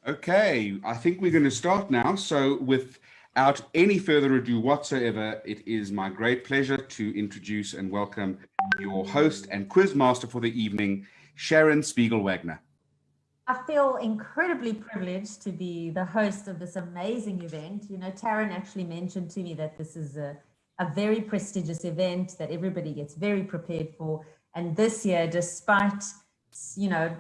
Okay, I think we're going to start now. So, without any further ado whatsoever, it is my great pleasure to introduce and welcome your host and quiz master for the evening, Sharon Spiegel Wagner. I feel incredibly privileged to be the host of this amazing event. You know, Taryn actually mentioned to me that this is a very prestigious event that everybody gets very prepared for. And this year, despite,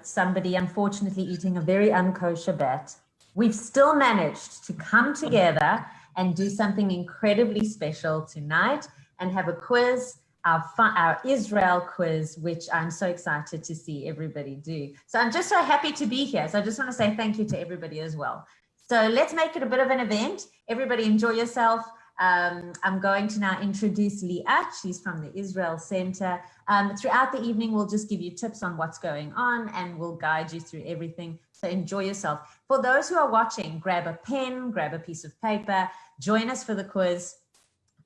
somebody unfortunately eating a very unkosher bat, we've still managed to come together and do something incredibly special tonight and have a quiz, our Israel quiz, which I'm so excited to see everybody do. So I'm just so happy to be here. So I just want to say thank you to everybody as well. So let's make it a bit of an event. Everybody enjoy yourself. I'm going to now introduce Liat. She's from the Israel Center. Throughout the evening, we'll just give you tips on what's going on and we'll guide you through everything. So enjoy yourself. For those who are watching, grab a pen, grab a piece of paper, join us for the quiz.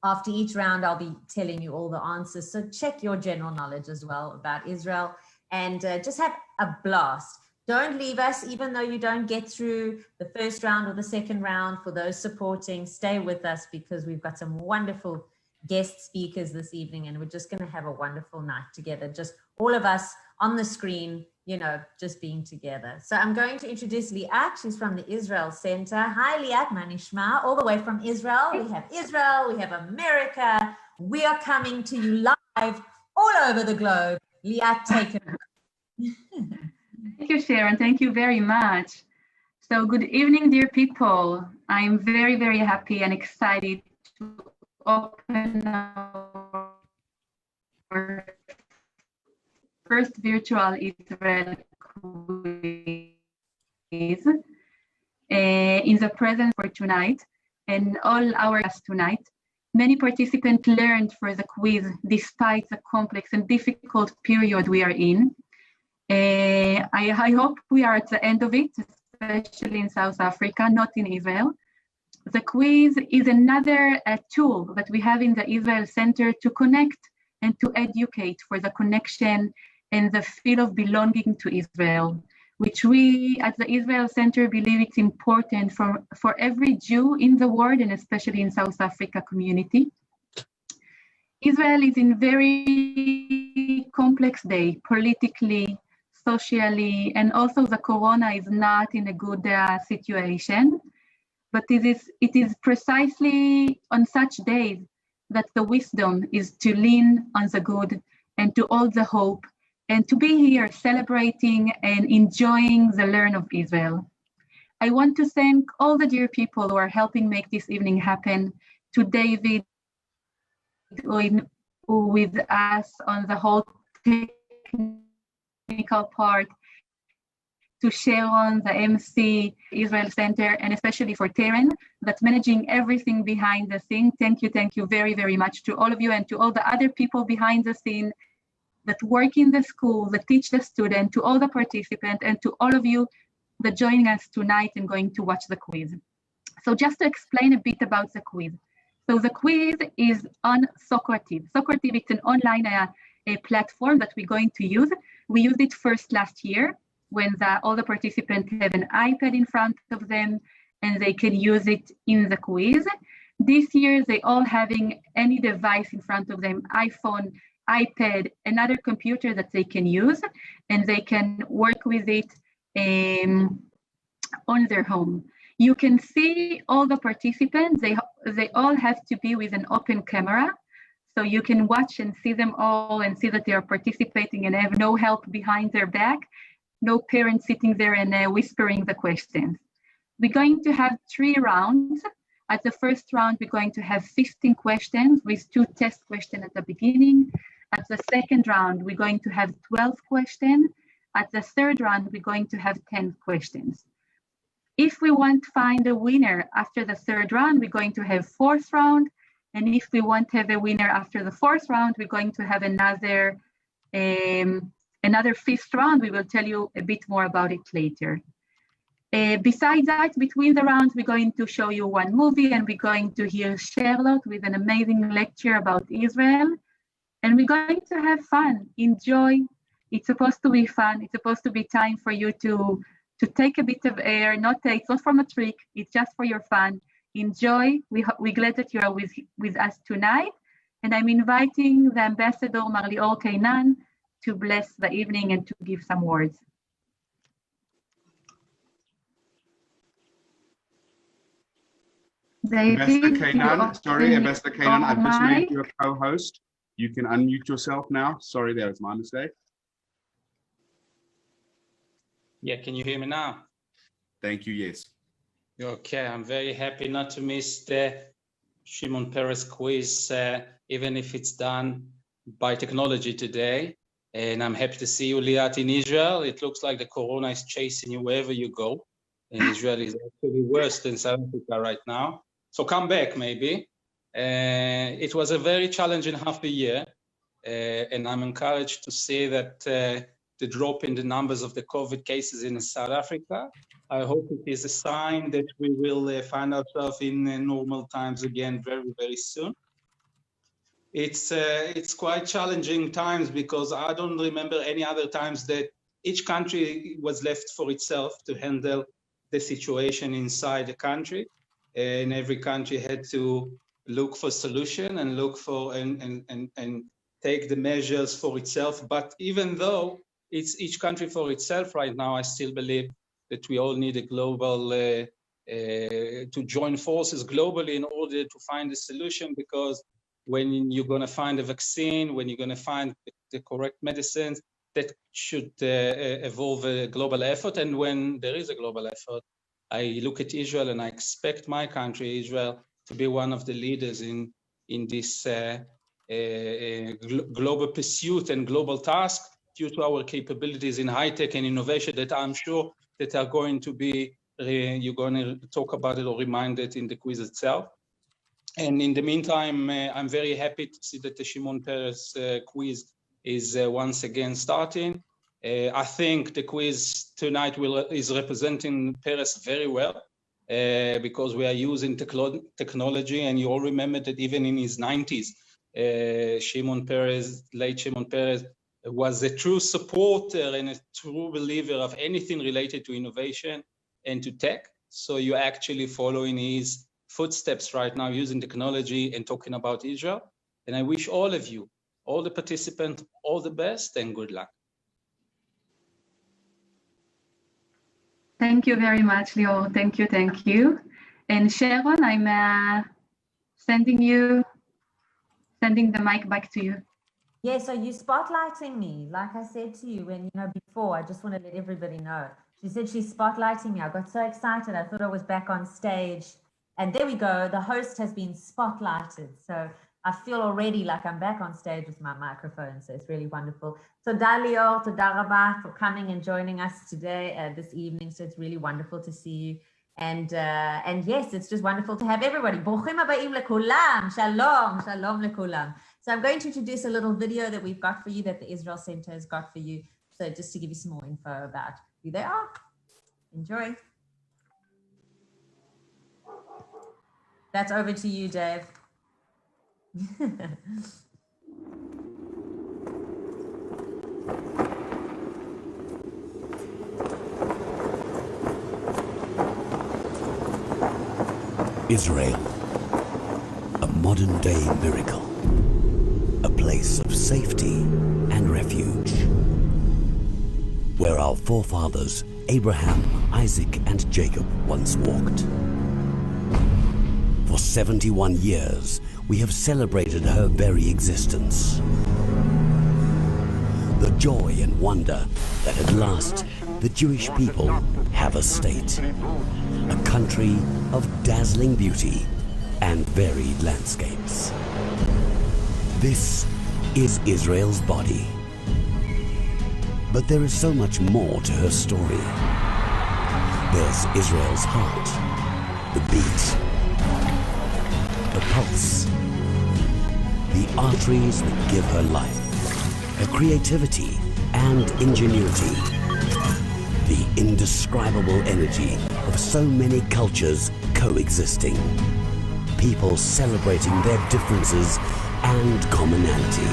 After each round, I'll be telling you all the answers. So check your general knowledge as well about Israel and just have a blast. Don't leave us, even though you don't get through the first round or the second round. For those supporting, stay with us because we've got some wonderful guest speakers this evening and we're just going to have a wonderful night together. Just all of us on the screen, just being together. So I'm going to introduce Liat. She's from the Israel Center. Hi, Liat, Manishma, all the way from Israel. We have America. We are coming to you live all over the globe. Liat, take it. Thank you, Sharon. Thank you very much. So good evening, dear people. I'm very, very happy and excited to open our first virtual Israel quiz in the presence for tonight and all our guests tonight. Many participants learned for the quiz despite the complex and difficult period we are in. I hope we are at the end of it, especially in South Africa, not in Israel. The quiz is another tool that we have in the Israel Center to connect and to educate for the connection and the feel of belonging to Israel, which we at the Israel Center believe it's important for every Jew in the world and especially in South Africa community. Israel is in very complex day, politically, socially, and also the corona is not in a good situation. But it is precisely on such days that the wisdom is to lean on the good and to hold the hope and to be here celebrating and enjoying the learn of Israel. I want to thank all the dear people who are helping make this evening happen, to David, who with us on the whole technical part, to Sharon, the MC, Israel Center, and especially for Taryn, that's managing everything behind the scene. Thank you very, very much to all of you and to all the other people behind the scene that work in the school, that teach the student, to all the participants, and to all of you that joining us tonight and going to watch the quiz. So just to explain a bit about the quiz. So the quiz is on Socrative. Socrative, it's an online a platform that we're going to use. We used it first last year when all the participants have an iPad in front of them and they can use it in the quiz. This year, they all having any device in front of them, iPhone, iPad, another computer that they can use, and they can work with it on their home. You can see all the participants, they all have to be with an open camera, so you can watch and see them all and see that they are participating and have no help behind their back, no parents sitting there and whispering the questions. We're going to have 3 rounds. At the first round, we're going to have 15 questions with 2 test questions at the beginning. At the second round, we're going to have 12 questions. At the third round, we're going to have 10 questions. If we want to find a winner after the third round, we're going to have 4th round. And if we want to have a winner after the 4th round, we're going to have another 5th round. We will tell you a bit more about it later. Besides that, between the rounds, we're going to show you 1 movie and we're going to hear Charlotte with an amazing lecture about Israel. And we're going to have fun, enjoy. It's supposed to be fun. It's supposed to be time for you to to take a bit of air. It's not from a trick, it's just for your fun. Enjoy. We're glad that you are with us tonight. And I'm inviting the ambassador, Mar Lior Kainan, to bless the evening and to give some words. Ambassador Kainan, I've just made you a co-host. You can unmute yourself now. Sorry, that was my mistake. Yeah, can you hear me now? Thank you, yes. Okay, I'm very happy not to miss the Shimon Peres quiz, even if it's done by technology today. And I'm happy to see you, Liat, in Israel. It looks like the corona is chasing you wherever you go. And Israel is actually worse than South Africa right now. So come back, maybe. It was a very challenging half a year. And I'm encouraged to see that the drop in the numbers of the COVID cases in South Africa. I hope it is a sign that we will find ourselves in normal times again very, very soon. It's quite challenging times because I don't remember any other times that each country was left for itself to handle the situation inside the country, and every country had to look for solution and look for and take the measures for itself. But even though it's each country for itself right now, I still believe that we all need a global, to join forces globally in order to find a solution, because when you're going to find a vaccine, when you're going to find the correct medicines, that should evolve a global effort. And when there is a global effort, I look at Israel and I expect my country, Israel, to be one of the leaders in this global pursuit and global task, due to our capabilities in high tech and innovation that I'm sure that are going to be, you're going to talk about it or remind it in the quiz itself. And in the meantime, I'm very happy to see that the Shimon Peres quiz is once again starting. I think the quiz tonight is representing Peres very well, because we are using technology, and you all remember that even in his 90s, Shimon Peres, late Shimon Peres, was a true supporter and a true believer of anything related to innovation and to tech. So you're actually following his footsteps right now, using technology and talking about Israel. And I wish all of you, all the participants, all the best and good luck. Thank you very much, Lior. Thank you. And Sharon, I'm sending the mic back to you. Yeah, so you're spotlighting me. Like I said to you before, I just want to let everybody know. She said she's spotlighting me. I got so excited. I thought I was back on stage. And there we go. The host has been spotlighted. So I feel already like I'm back on stage with my microphone. So it's really wonderful. So Lior, toda rabba for coming and joining us today, this evening. So it's really wonderful to see you. And yes, it's just wonderful to have everybody. Bruchim habayim lekulam. Shalom lekulam. So I'm going to introduce a little video that we've got for you, that the Israel Center has got for you. So just to give you some more info about who they are. Enjoy. That's over to you, Dave. Israel, a modern-day miracle, a place of safety and refuge, where our forefathers Abraham, Isaac, and Jacob once walked. For 71 years, we have celebrated her very existence. The joy and wonder that at last the Jewish people have a state, a country of dazzling beauty and varied landscapes. This is Israel's body. But there is so much more to her story. There's Israel's heart, the beat, the pulse, the arteries that give her life, her creativity and ingenuity, the indescribable energy of so many cultures coexisting, people celebrating their differences and commonality.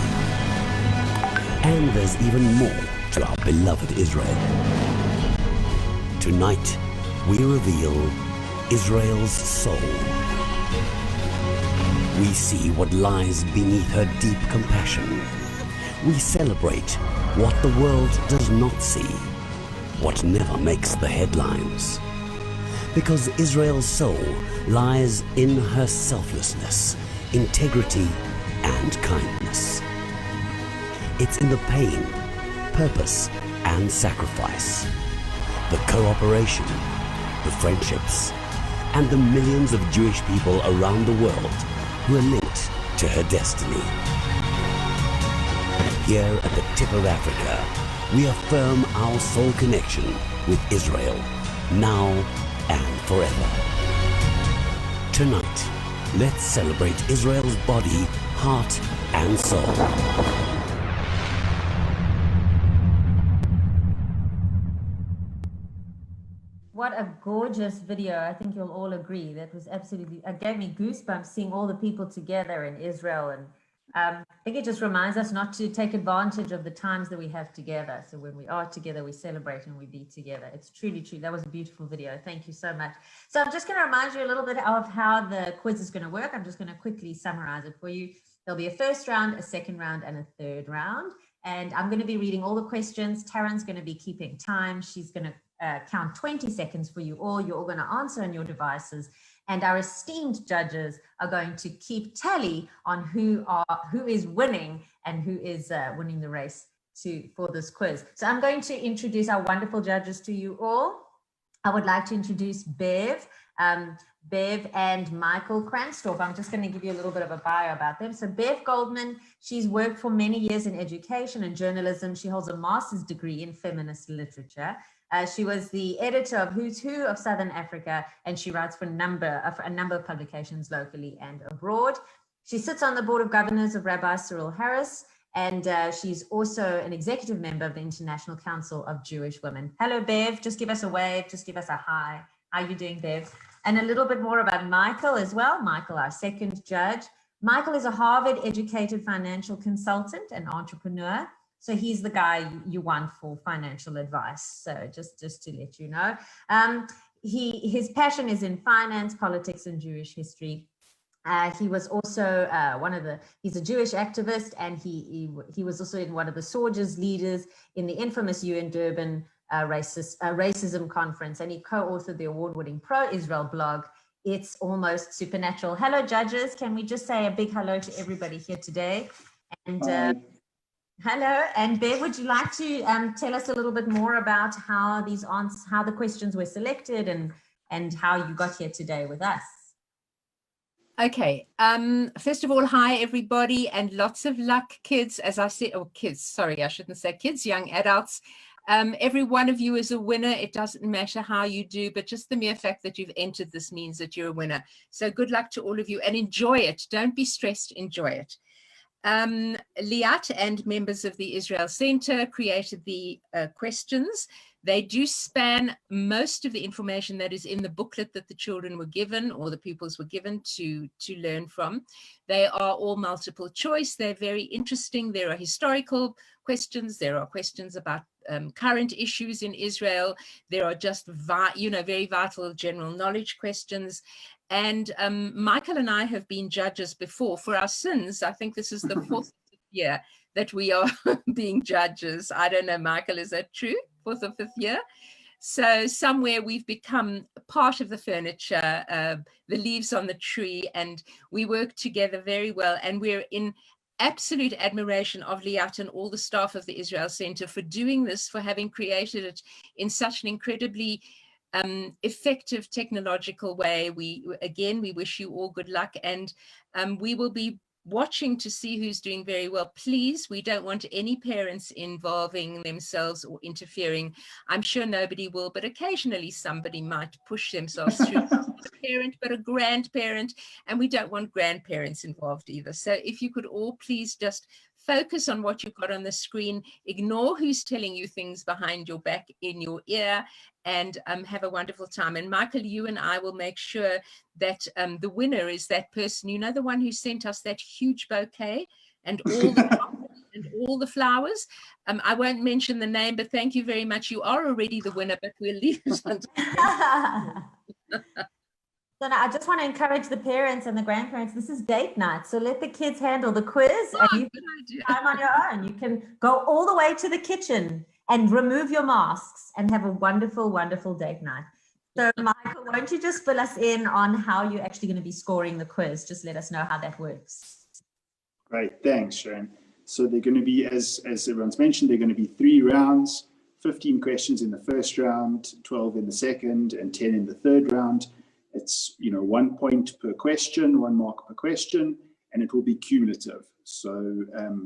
And there's even more to our beloved Israel. Tonight, we reveal Israel's soul. We see what lies beneath her deep compassion. We celebrate what the world does not see, what never makes the headlines. Because Israel's soul lies in her selflessness, integrity, and kindness. It's in the pain, purpose, and sacrifice, the cooperation, the friendships, and the millions of Jewish people around the world who are linked to her destiny. Here at the tip of Africa, we affirm our soul connection with Israel, now and forever. Tonight, let's celebrate Israel's body, heart, and soul. What a gorgeous video. I think you'll all agree. That was absolutely, it gave me goosebumps seeing all the people together in Israel. And I think it just reminds us not to take advantage of the times that we have together. So when we are together, we celebrate and we be together. It's truly true. That was a beautiful video. Thank you so much. So I'm just going to remind you a little bit of how the quiz is going to work. I'm just going to quickly summarize it for you. There'll be a first round, a second round, and a third round. And I'm going to be reading all the questions. Taryn's going to be keeping time. She's going to count 20 seconds for you all. You're all going to answer on your devices. And our esteemed judges are going to keep tally on who is winning and who is winning the race for this quiz. So I'm going to introduce our wonderful judges to you all. I would like to introduce Bev and Michael Kranstorff. I'm just going to give you a little bit of a bio about them. So Bev Goldman, she's worked for many years in education and journalism. She holds a master's degree in feminist literature. She was the editor of Who's Who of Southern Africa, and she writes for a number of publications locally and abroad. She sits on the board of governors of Rabbi Cyril Harris, and she's also an executive member of the International Council of Jewish Women. Hello, Bev. Just give us a wave. Just give us a hi. How are you doing, Bev? And a little bit more about Michael as well. Michael, our second judge. Michael is a Harvard-educated financial consultant and entrepreneur. So he's the guy you want for financial advice. So just to let you know, his passion is in finance, politics, and Jewish history. He was also he's a Jewish activist, and he was also in one of the Soldiers leaders in the infamous UN Durban racism conference, and he co-authored the award-winning pro-Israel blog, It's Almost Supernatural. Hello, judges. Can we just say a big hello to everybody here today? And hello, and Bev, would you like to tell us a little bit more about how the questions were selected and how you got here today with us? Okay, first of all, hi everybody, and lots of luck, kids, as I said, or kids, sorry, I shouldn't say kids, young adults. Every one of you is a winner. It doesn't matter how you do, but just the mere fact that you've entered this means that you're a winner. So good luck to all of you, and enjoy it. Don't be stressed, enjoy it. Liat and members of the Israel Center created the questions. They do span most of the information that is in the booklet that the children were given, or the pupils were given to learn from. They are all multiple choice. They're very interesting. There are historical questions. There are questions about current issues in Israel. There are just very vital general knowledge questions. And Michael and I have been judges before for our sins. I think this is the fourth year that we are being judges. I don't know, Michael, is that true? Fourth or fifth year? So somewhere we've become part of the furniture, the leaves on the tree, and we work together very well. And we're in absolute admiration of Liat and all the staff of the Israel Center for doing this, for having created it in such an incredibly effective technological way. We wish you all good luck, and we will be watching to see who's doing very well. Please, we don't want any parents involving themselves or interfering. I'm sure nobody will, but occasionally somebody might push themselves through. Not a parent, but a grandparent, and we don't want grandparents involved either. So if you could all please just focus on what you've got on the screen, ignore who's telling you things behind your back in your ear, and have a wonderful time. And Michael, you and I will make sure that the winner is that person, the one who sent us that huge bouquet and all the and all the flowers. I won't mention the name, but thank you very much. You are already the winner, but we'll leave this one. So now I just want to encourage the parents and the grandparents. This is date night, so let the kids handle the quiz, and you can time on your own. You can go all the way to the kitchen and remove your masks and have a wonderful, wonderful date night. So Michael, won't you just fill us in on how you're actually going to be scoring the quiz? Just let us know how that works. Great, thanks, Sharon. So they're going to be, as everyone's mentioned, they're going to be 3 rounds, 15 questions in the first round, 12 in the second, and 10 in the third round. It's 1 point per question, 1 mark per question, and it will be cumulative. So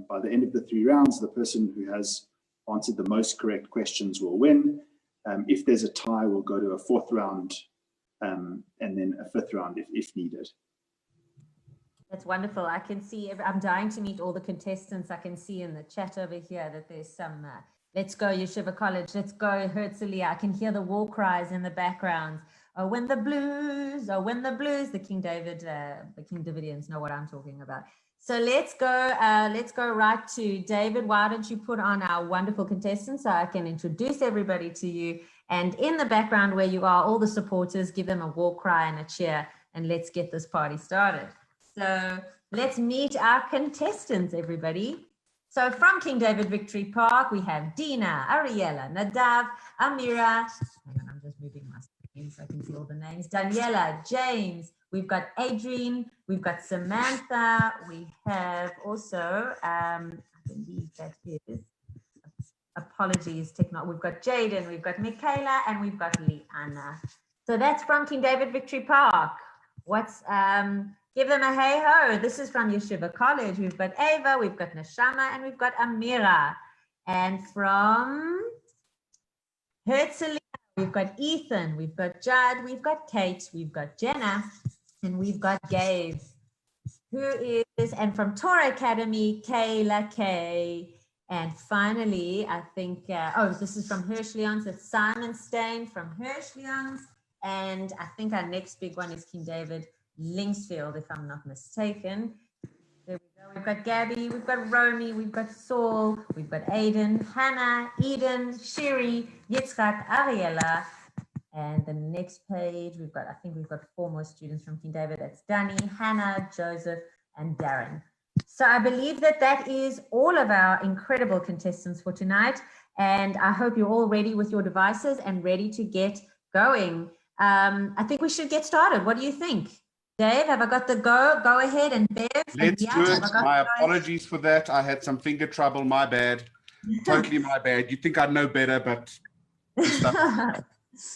by the end of the 3 rounds, the person who has answered the most correct questions will win. If there's a tie, we'll go to a 4th round and then a 5th round if needed. That's wonderful. I can see, I'm dying to meet all the contestants. I can see in the chat over here that there's some, let's go Yeshiva College, let's go Herzliya. I can hear the war cries in the background. Oh, when the blues, the King Davidians know what I'm talking about. So let's go right to David. Why don't you put on our wonderful contestants so I can introduce everybody to you. And in the background where you are, all the supporters, give them a war cry and a cheer, and let's get this party started. So let's meet our contestants, everybody. So from King David Victory Park, we have Dina, Ariella, Nadav, Amira. Hang on, I'm just moving my screen so I can see all the names. Daniela, James, we've got Adrienne, we've got Samantha, we have also, I believe that is, apologies, we've got Jaden, we've got Michaela, and we've got Liana. So that's from King David Victory Park. Give them a hey ho. This is from Yeshiva College. We've got Ava, we've got Neshama, and we've got Amira. And from Herzliya, we've got Ethan, we've got Judd, we've got Kate, we've got Jenna, and we've got Gabe, and from Torah Academy, Kayla Kay. And finally, I think, this is from Herzliya, so it's Simon Stain from Herzliya. And I think our next big one is King David Linksfield, if I'm not mistaken. There we go. We've got Gabby, we've got Romy, we've got Saul, we've got Aiden, Hannah, Eden, Shiri, Yitzchak, Ariella. And the next page, I think we've got 4 more students from King David. That's Danny, Hannah, Joseph, and Darren. So I believe that is all of our incredible contestants for tonight. And I hope you're all ready with your devices and ready to get going. I think we should get started. What do you think? Dave, have I got the go ahead, and Bev? Let's do it. My apologies for that. I had some finger trouble. My bad. Totally my bad. You'd think I'd know better, but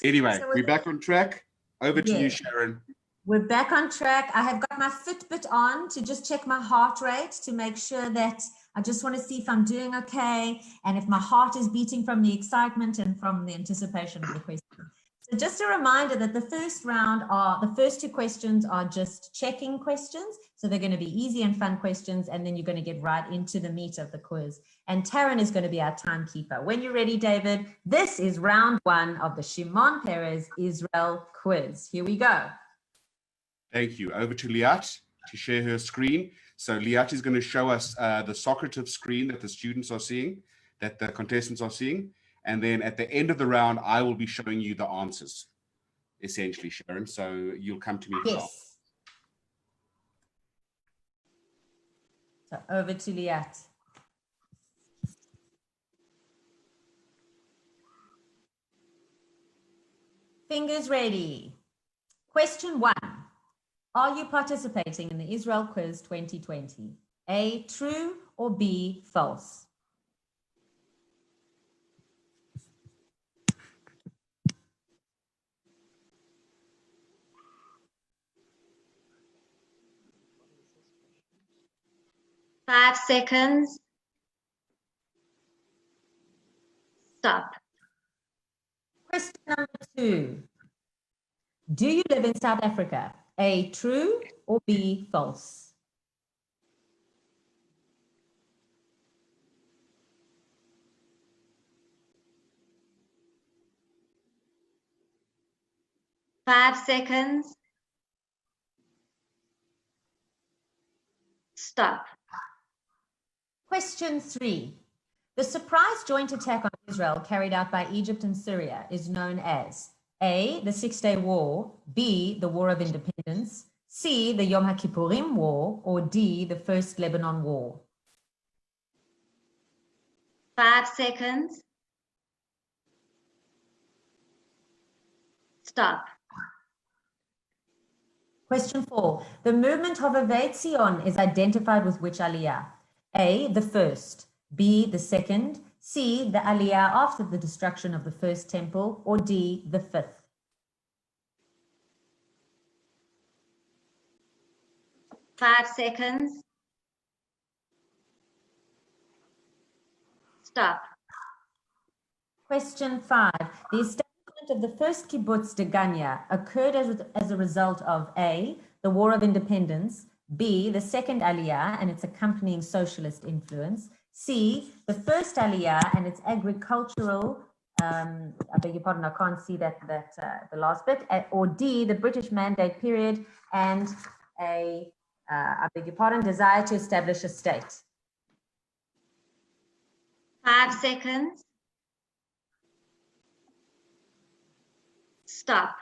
anyway, so we're back on track. Over to you, Sharon. We're back on track. I have got my Fitbit on to just check my heart rate to make sure that I just want to see if I'm doing okay and if my heart is beating from the excitement and from the anticipation of the question. So just a reminder that the first 2 questions are just checking questions. So they're going to be easy and fun questions, and then you're going to get right into the meat of the quiz. And Taryn is going to be our timekeeper. When you're ready, David, this is round 1 of the Shimon Peres Israel quiz. Here we go. Thank you. Over to Liat to share her screen. So Liat is going to show us the Socrative screen that the students are seeing, that the contestants are seeing. And then at the end of the round, I will be showing you the answers, essentially, Sharon. So you'll come to me as well. So over to Liat. Fingers ready. Question 1. Are you participating in the Israel Quiz 2020? A, true, or B, false? Five seconds. Stop. Question number 2. Do you live in South Africa? A, true, or B, false? Five seconds. Stop. Question 3. The surprise joint attack on Israel carried out by Egypt and Syria is known as A, the Six-Day War, B, the War of Independence, C, the Yom HaKippurim War, or D, the First Lebanon War. 5 seconds. Stop. Question 4. The movement of Havei Zion is identified with which aliyah? A, the first, B, the second, C, the aliyah after the destruction of the first temple, or D, the fifth. 5 seconds. Stop. Question 5. The establishment of the first kibbutz Degania occurred as a result of A, the War of Independence, B, the second aliyah and its accompanying socialist influence, C, the first aliyah and its agricultural, I beg your pardon, I can't see the last bit, or D, the British Mandate period and I beg your pardon, desire to establish a state. 5 seconds. Stop.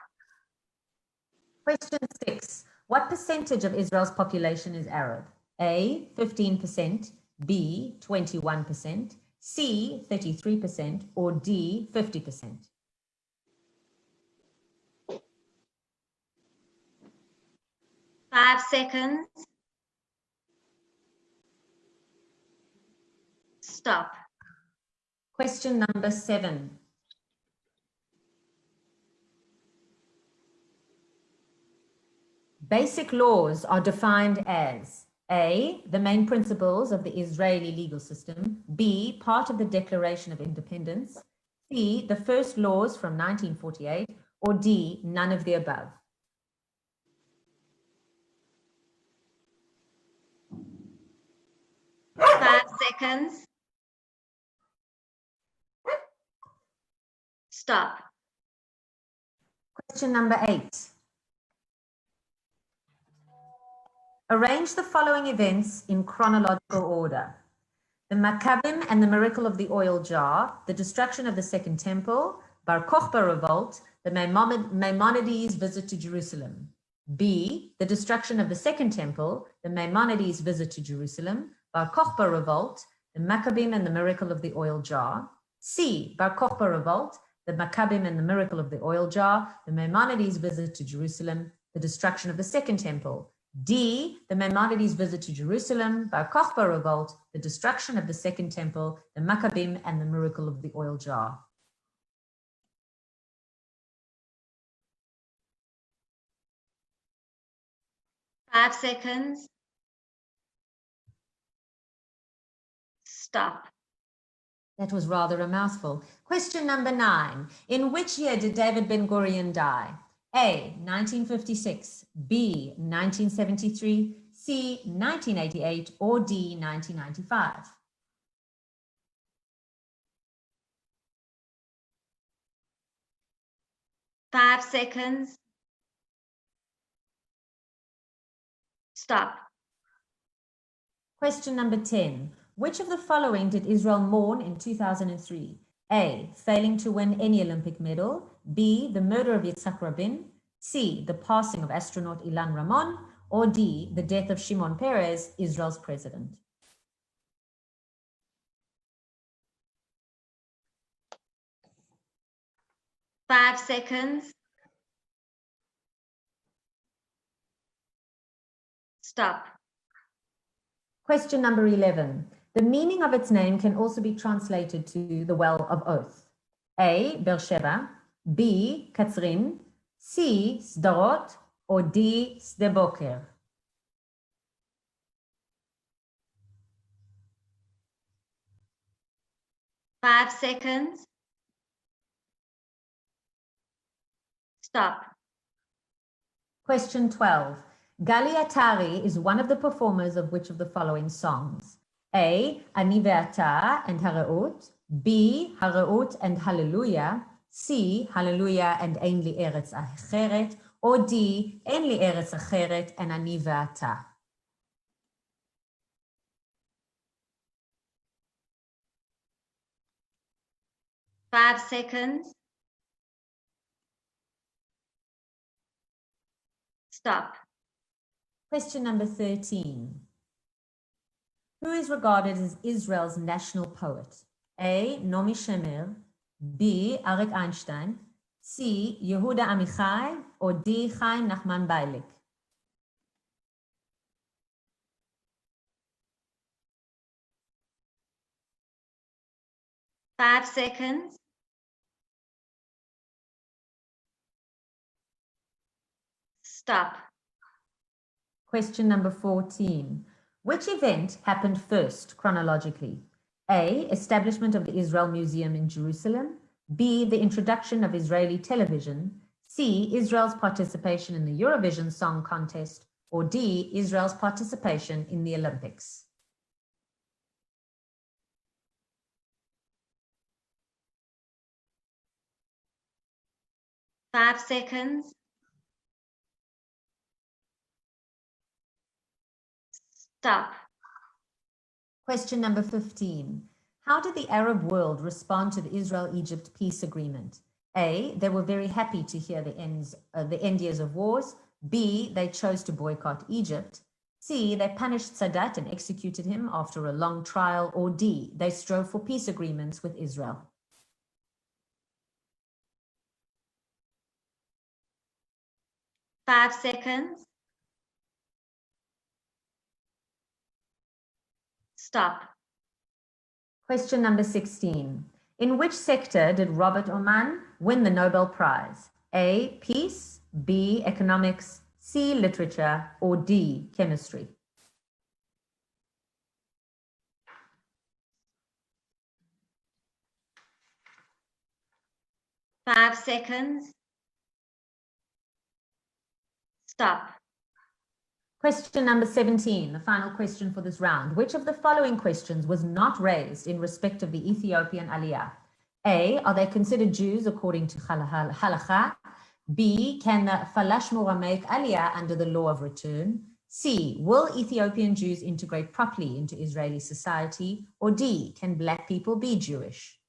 Question 6. What percentage of Israel's population is Arab? A, 15%, B, 21%, C, 33%, or D, 50%? 5 seconds. Stop. Question number 7. Basic laws are defined as A, the main principles of the Israeli legal system, B, part of the Declaration of Independence, C, the first laws from 1948, or D, none of the above. 5 seconds. Stop. Question number 8. Arrange the following events in chronological order. The Maccabim and the miracle of the oil jar, the destruction of the Second Temple, Bar Kokhba revolt, the Maimonides visit to Jerusalem. B, the destruction of the Second Temple, the Maimonides visit to Jerusalem, Bar Kokhba revolt, the Maccabim and the miracle of the oil jar. C, Bar Kokhba revolt, the Maccabim and the miracle of the oil jar, the Maimonides visit to Jerusalem, the destruction of the Second Temple. D, the Maimonides visit to Jerusalem, Bar Kokhba revolt, the destruction of the Second Temple, the Maccabim and the miracle of the oil jar. Five seconds. Stop. That was rather a mouthful. Question number 9. In which year did David Ben-Gurion die? A, 1956, B, 1973, C, 1988, or D, 1995? 5 seconds. Stop. Question number 10. Which of the following did Israel mourn in 2003? A, failing to win any Olympic medal, B, the murder of Yitzhak Rabin, C, the passing of astronaut Ilan Ramon, or D, the death of Shimon Peres, Israel's president? Five seconds. Stop. Question number 11. The meaning of its name can also be translated to the Well of Oath. A, Beersheba, B, Katzrin, C, Sderot, or D, Sde Boker? Five seconds. Stop. Question 12. Gali Atari is one of the performers of which of the following songs? A, Ani Ve'ata and Hareut, B, Hareut and Hallelujah, C, Hallelujah and Ein Li Eretz Acheret, or D, Ein Li Eretz Acheret and Ani Ve'ata? 5 seconds. Stop. Question number 13. Who is regarded as Israel's national poet? A. Nomi Shemer, B. Arik Einstein, C. Yehuda Amichai, or D. Chaim Nachman Bailik? Five seconds. Stop. Question number 14. Which event happened first chronologically? A. Establishment of the Israel Museum in Jerusalem. B. The introduction of Israeli television. C. Israel's participation in the Eurovision Song Contest. Or D. Israel's participation in the Olympics. Five seconds. Stop. Question number 15. How did the Arab world respond to the Israel-Egypt peace agreement? A. They were very happy to hear the end years of wars. B. They chose to boycott Egypt. C. They punished Sadat and executed him after a long trial. Or D. They strove for peace agreements with Israel. Five seconds. Stop. Question number 16. In which sector did Robert Oman win the Nobel Prize? A. Peace, B. Economics, C. Literature, or D. Chemistry? Five seconds. Stop. Question number 17, the final question for this round. Which of the following questions was not raised in respect of the Ethiopian Aliyah? A. Are they considered Jews according to halakha? B. Can the Falash Mora make Aliyah under the law of return? C. Will Ethiopian Jews integrate properly into Israeli society? Or D. Can Black people be Jewish?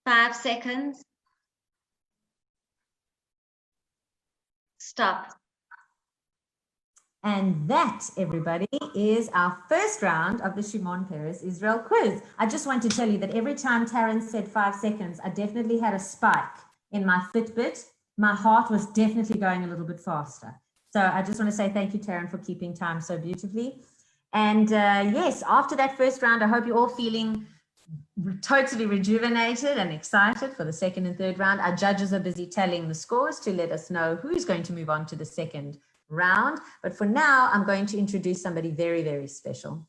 Five seconds. Stop. And that, everybody, is our first round of the Shimon Peres Israel quiz. I just want to tell you that every time Taryn said 5 seconds, I definitely had a spike in my Fitbit. My heart was definitely going a little bit faster. So I just want to say thank you, Taryn, for keeping time so beautifully. And yes, after that first round, I hope you're all feeling totally rejuvenated and excited for the second and third round. Our judges are busy tallying the scores to let us know who's going to move on to the second round. But for now, I'm going to introduce somebody very, very special.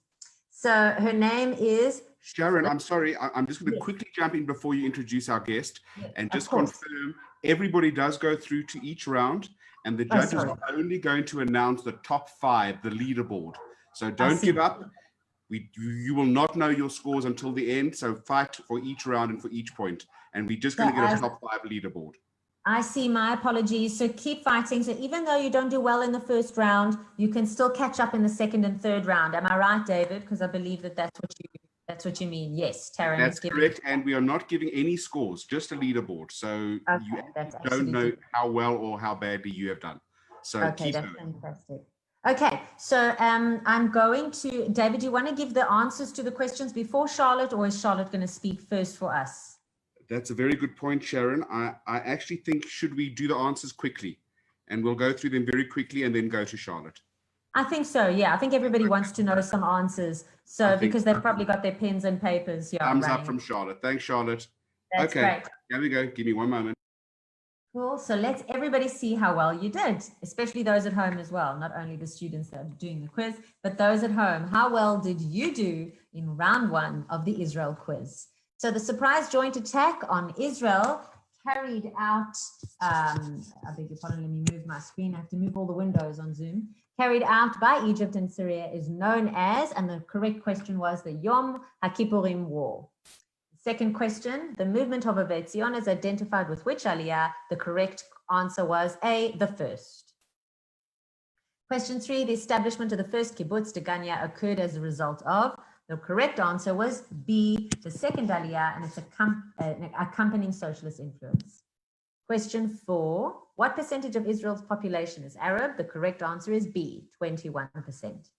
So her name is Sharon. I'm sorry. I'm just going to quickly jump in before you introduce our guest and just confirm everybody does go through to each round, and the judges are only going to announce the top 5, the leaderboard. So don't give up. You will not know your scores until the end. So fight for each round and for each point. And we're just going to get a top 5 leaderboard. I see. My apologies. So keep fighting. So even though you don't do well in the first round, you can still catch up in the second and third round. Am I right, David? Because I believe that's what you mean. Yes, Taryn. That's correct. And we are not giving any scores, just a leaderboard. So you don't know how well or how badly you have done. So keep that's going. fantastic. Okay, so I'm going to, David, do you want to give the answers to the questions before Charlotte, or is Charlotte going to speak first for us? That's a very good point, Sharon. I actually think, should we do the answers quickly? And we'll go through them very quickly and then go to Charlotte. I think so, yeah. I think everybody wants to know some answers. So because they've probably got their pens and papers. Yeah, thumbs up from Charlotte. Thanks, Charlotte. That's great. Here we go. Give me one moment. Cool. So let's everybody see how well you did, especially those at home as well. Not only the students that are doing the quiz, but those at home. How well did you do in round 1 of the Israel quiz? So the surprise joint attack on Israel carried out, I beg your pardon, let me move my screen. I have to move all the windows on Zoom. Carried out by Egypt and Syria is known as, and the correct question was, the Yom HaKippurim War. Second question, the movement of Ovet Zion is identified with which aliyah? The correct answer was A, the first. Question 3, the establishment of the first kibbutz Degania occurred as a result of The correct answer was B, the second aliyah, and it's an accompanying socialist influence. Question 4, what percentage of Israel's population is Arab? The correct answer is B, 21%.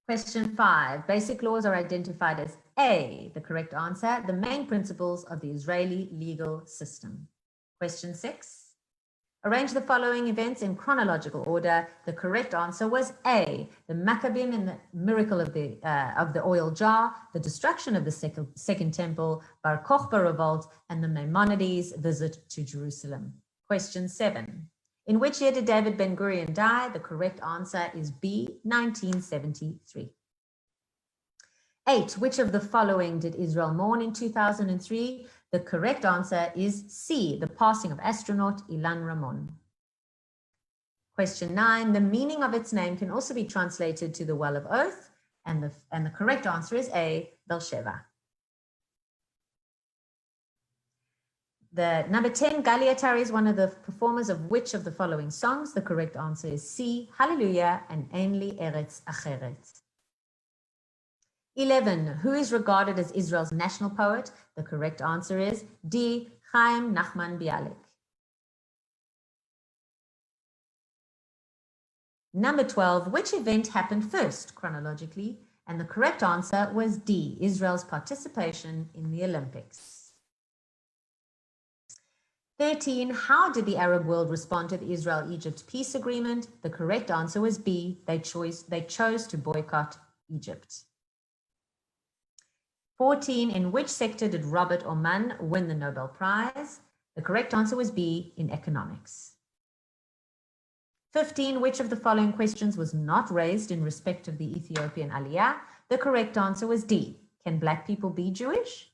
Question 5, basic laws are identified as A, the correct answer, the main principles of the Israeli legal system. Question 6, arrange the following events in chronological order. The correct answer was A, the Maccabim and the miracle of the oil jar, the destruction of the second temple, Bar Kokhba revolt, and the Maimonides' visit to Jerusalem. Question 7, in which year did David Ben-Gurion die? The correct answer is B, 1973. 8, which of the following did Israel mourn in 2003? The correct answer is C, the passing of astronaut Ilan Ramon. Question 9, the meaning of its name can also be translated to the Well of Oath, and the correct answer is A, Beersheba. The number 10, Gali Atari is one of the performers of which of the following songs? The correct answer is C, Hallelujah and Ein Li Eretz Acheret. 11, who is regarded as Israel's national poet? The correct answer is D, Chaim Nachman Bialik. Number 12, which event happened first chronologically? And the correct answer was D, Israel's participation in the Olympics. 13, how did the Arab world respond to the Israel-Egypt peace agreement? The correct answer was B, they chose to boycott Egypt. 14, in which sector did Robert Oman win the Nobel Prize? The correct answer was B, in economics. 15, which of the following questions was not raised in respect of the Ethiopian Aliyah? The correct answer was D, can Black people be Jewish?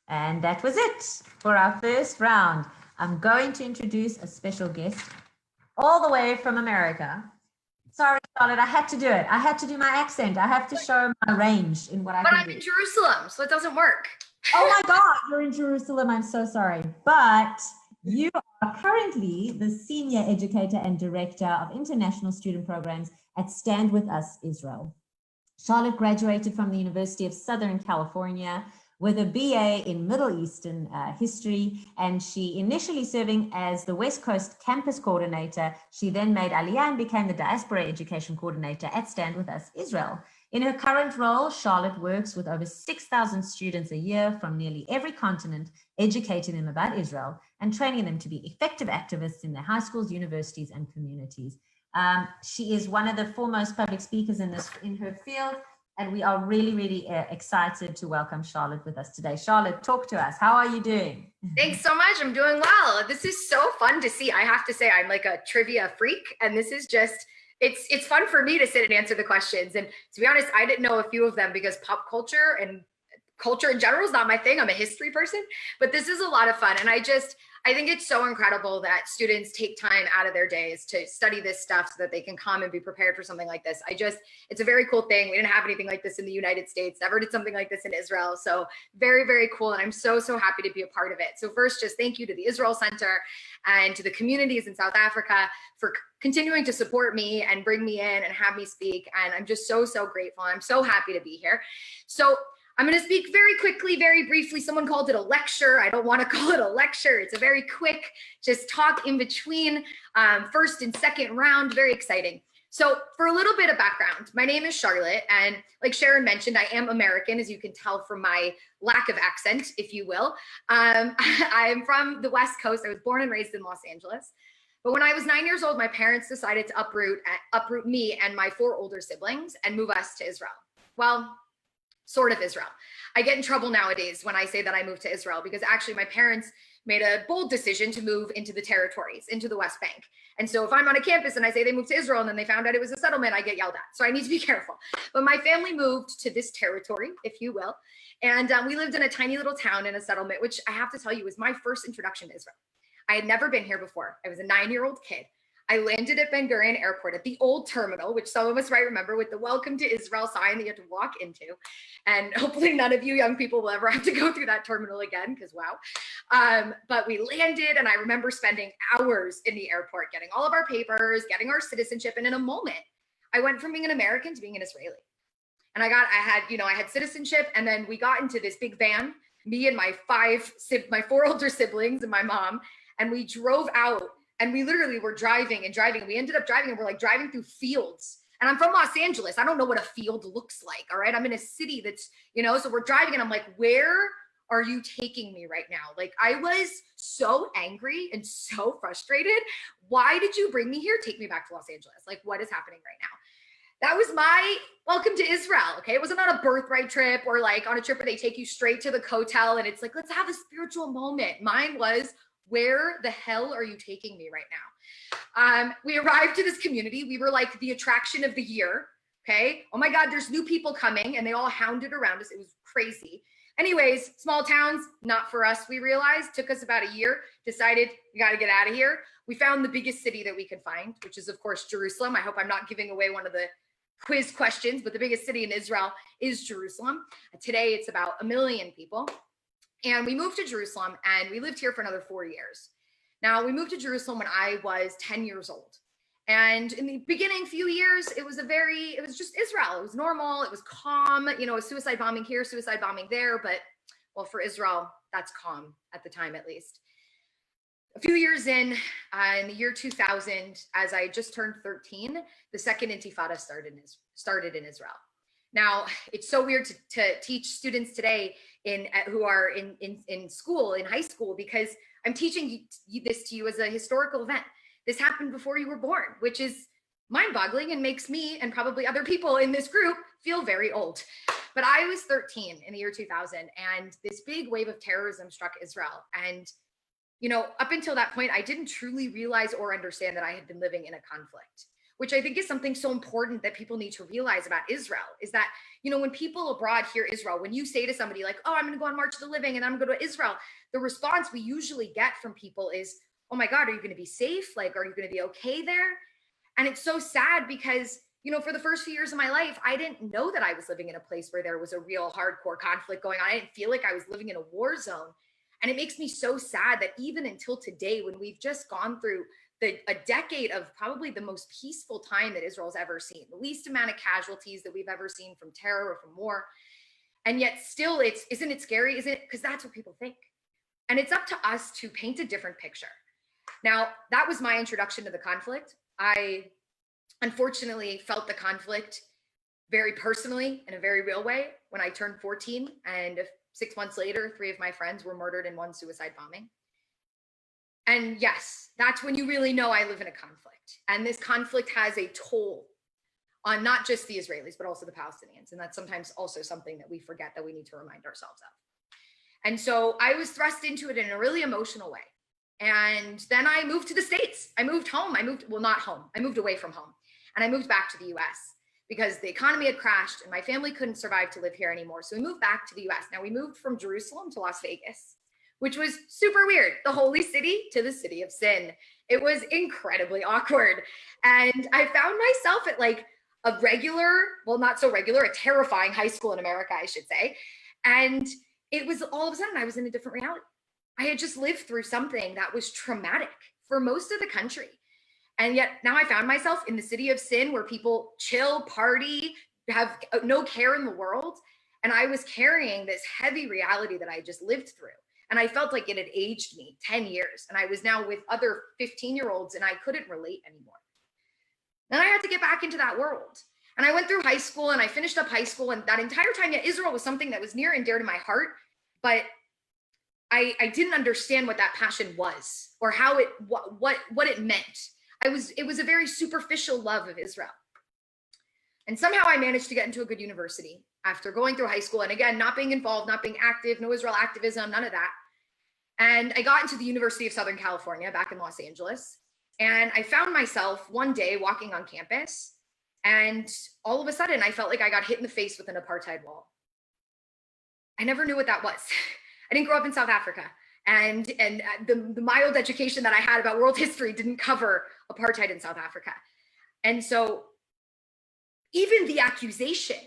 And that was it for our first round. I'm going to introduce a special guest all the way from America. Sorry, Charlotte, I had to do it. I had to do my accent. I have to show my range in what I can do. But I'm in Jerusalem, so it doesn't work. Oh my God, you're in Jerusalem. I'm so sorry. But you are currently the Senior Educator and Director of International Student Programs at Stand With Us Israel. Charlotte graduated from the University of Southern California with a BA in Middle Eastern history, and she initially serving as the West Coast campus coordinator. She then made Aliyah and became the diaspora education coordinator at Stand With Us Israel. In her current role, Charlotte works with over 6,000 students a year from nearly every continent, educating them about Israel and training them to be effective activists in their high schools, universities, and communities. She is one of the foremost public speakers in her field, and we are really, really excited to welcome Charlotte with us today. Charlotte, talk to us. How are you doing? Thanks so much. I'm doing well. This is so fun to see. I have to say, I'm like a trivia freak, and this is just, it's fun for me to sit and answer the questions. And to be honest, I didn't know a few of them because pop culture and culture in general is not my thing. I'm a history person, but this is a lot of fun. And I think it's so incredible that students take time out of their days to study this stuff so that they can come and be prepared for something like this. It's a very cool thing. We didn't have anything like this in the United States, never did something like this in Israel. So very, very cool. And I'm so, so happy to be a part of it. So first, just thank you to the Israel Center and to the communities in South Africa for continuing to support me and bring me in and have me speak. And I'm just so, so grateful. I'm so happy to be here. So I'm going to speak very quickly, very briefly. Someone called it a lecture. I don't want to call it a lecture. It's a very quick, just talk in between first and second round. Very exciting. So for a little bit of background, my name is Charlotte. And like Sharon mentioned, I am American, as you can tell from my lack of accent, if you will. I am from the West Coast. I was born and raised in Los Angeles. But when I was 9 years old, my parents decided to uproot me and my 4 older siblings and move us to Israel. Well, sort of Israel. I get in trouble nowadays when I say that I moved to Israel because actually my parents made a bold decision to move into the territories, into the West Bank. And so if I'm on a campus and I say they moved to Israel and then they found out it was a settlement, I get yelled at. So I need to be careful. But my family moved to this territory, if you will. And we lived in a tiny little town in a settlement, which I have to tell you was my first introduction to Israel. I had never been here before. I was a 9-year-old kid. I landed at Ben Gurion Airport at the old terminal, which some of us might remember, with the Welcome to Israel sign that you had to walk into. And hopefully none of you young people will ever have to go through that terminal again, because wow. But we landed, and I remember spending hours in the airport, getting all of our papers, getting our citizenship. And in a moment, I went from being an American to being an Israeli. And I had citizenship, and then we got into this big van, me and my four older siblings and my mom, and we drove out, and we literally were driving and driving. And we ended up driving, and we're like driving through fields. And I'm from Los Angeles. I don't know what a field looks like. All right. I'm in a city that's, so we're driving, and I'm like, where are you taking me right now? Like, I was so angry and so frustrated. Why did you bring me here? Take me back to Los Angeles. Like, what is happening right now? That was my welcome to Israel. Okay. It wasn't on a birthright trip or like on a trip where they take you straight to the hotel and it's like, let's have a spiritual moment. Mine was, where the hell are you taking me right now? We arrived to this community. We were like the attraction of the year. Okay. Oh my God, there's new people coming, and they all hounded around us. It was crazy. Anyways, small towns, not for us. We realized, took us about a year, decided we got to get out of here. We found the biggest city that we could find, which is of course Jerusalem. I hope I'm not giving away one of the quiz questions, but the biggest city in Israel is Jerusalem. Today it's about 1 million people. And we moved to Jerusalem, and we lived here for another 4 years. Now, we moved to Jerusalem when I was 10 years old. And in the beginning few years, it was just Israel. It was normal. It was calm, a suicide bombing here, suicide bombing there. But well, for Israel, that's calm at the time, at least. A few years in the year 2000, as I just turned 13, the second intifada started in Israel. Now, it's so weird to teach students today who are in school, in high school, because I'm teaching this to you as a historical event. This happened before you were born, which is mind-boggling and makes me and probably other people in this group feel very old. But I was 13 in the year 2000, and this big wave of terrorism struck Israel. And up until that point, I didn't truly realize or understand that I had been living in a conflict, which I think is something so important that people need to realize about Israel, is that, when people abroad hear Israel, when you say to somebody like, oh, I'm going to go on March of the Living and I'm going to go to Israel, the response we usually get from people is, oh my God, are you going to be safe? Like, are you going to be okay there? And it's so sad because, for the first few years of my life, I didn't know that I was living in a place where there was a real hardcore conflict going on. I didn't feel like I was living in a war zone. And it makes me so sad that even until today, when we've just gone through a decade of probably the most peaceful time that Israel's ever seen, the least amount of casualties that we've ever seen from terror or from war. And yet still, isn't it scary? Isn't it? Because that's what people think. And it's up to us to paint a different picture. Now, that was my introduction to the conflict. I unfortunately felt the conflict very personally in a very real way when I turned 14, and 6 months later, 3 of my friends were murdered in one suicide bombing. And yes, that's when you really know I live in a conflict. And this conflict has a toll on not just the Israelis, but also the Palestinians. And that's sometimes also something that we forget that we need to remind ourselves of. And so I was thrust into it in a really emotional way. And then I moved to the States. I moved home. Not home. I moved away from home. And I moved back to the US because the economy had crashed and my family couldn't survive to live here anymore. So we moved back to the US. Now we moved from Jerusalem to Las Vegas, which was super weird. The holy city to the city of sin. It was incredibly awkward. And I found myself at like a regular, well, not so regular, a terrifying high school in America, I should say. And it was all of a sudden I was in a different reality. I had just lived through something that was traumatic for most of the country. And yet now I found myself in the city of sin where people chill, party, have no care in the world. And I was carrying this heavy reality that I just lived through. And I felt like it had aged me 10 years. And I was now with other 15-year-olds and I couldn't relate anymore. Then I had to get back into that world. And I went through high school and I finished up high school. And that entire time, Israel was something that was near and dear to my heart. But I didn't understand what that passion was or how what it meant. It was a very superficial love of Israel. And somehow I managed to get into a good university after going through high school. And again, not being involved, not being active, no Israel activism, none of that. And I got into the University of Southern California back in Los Angeles. And I found myself one day walking on campus. And all of a sudden, I felt like I got hit in the face with an apartheid wall. I never knew what that was. I didn't grow up in South Africa. And the mild education that I had about world history didn't cover apartheid in South Africa. And so even the accusation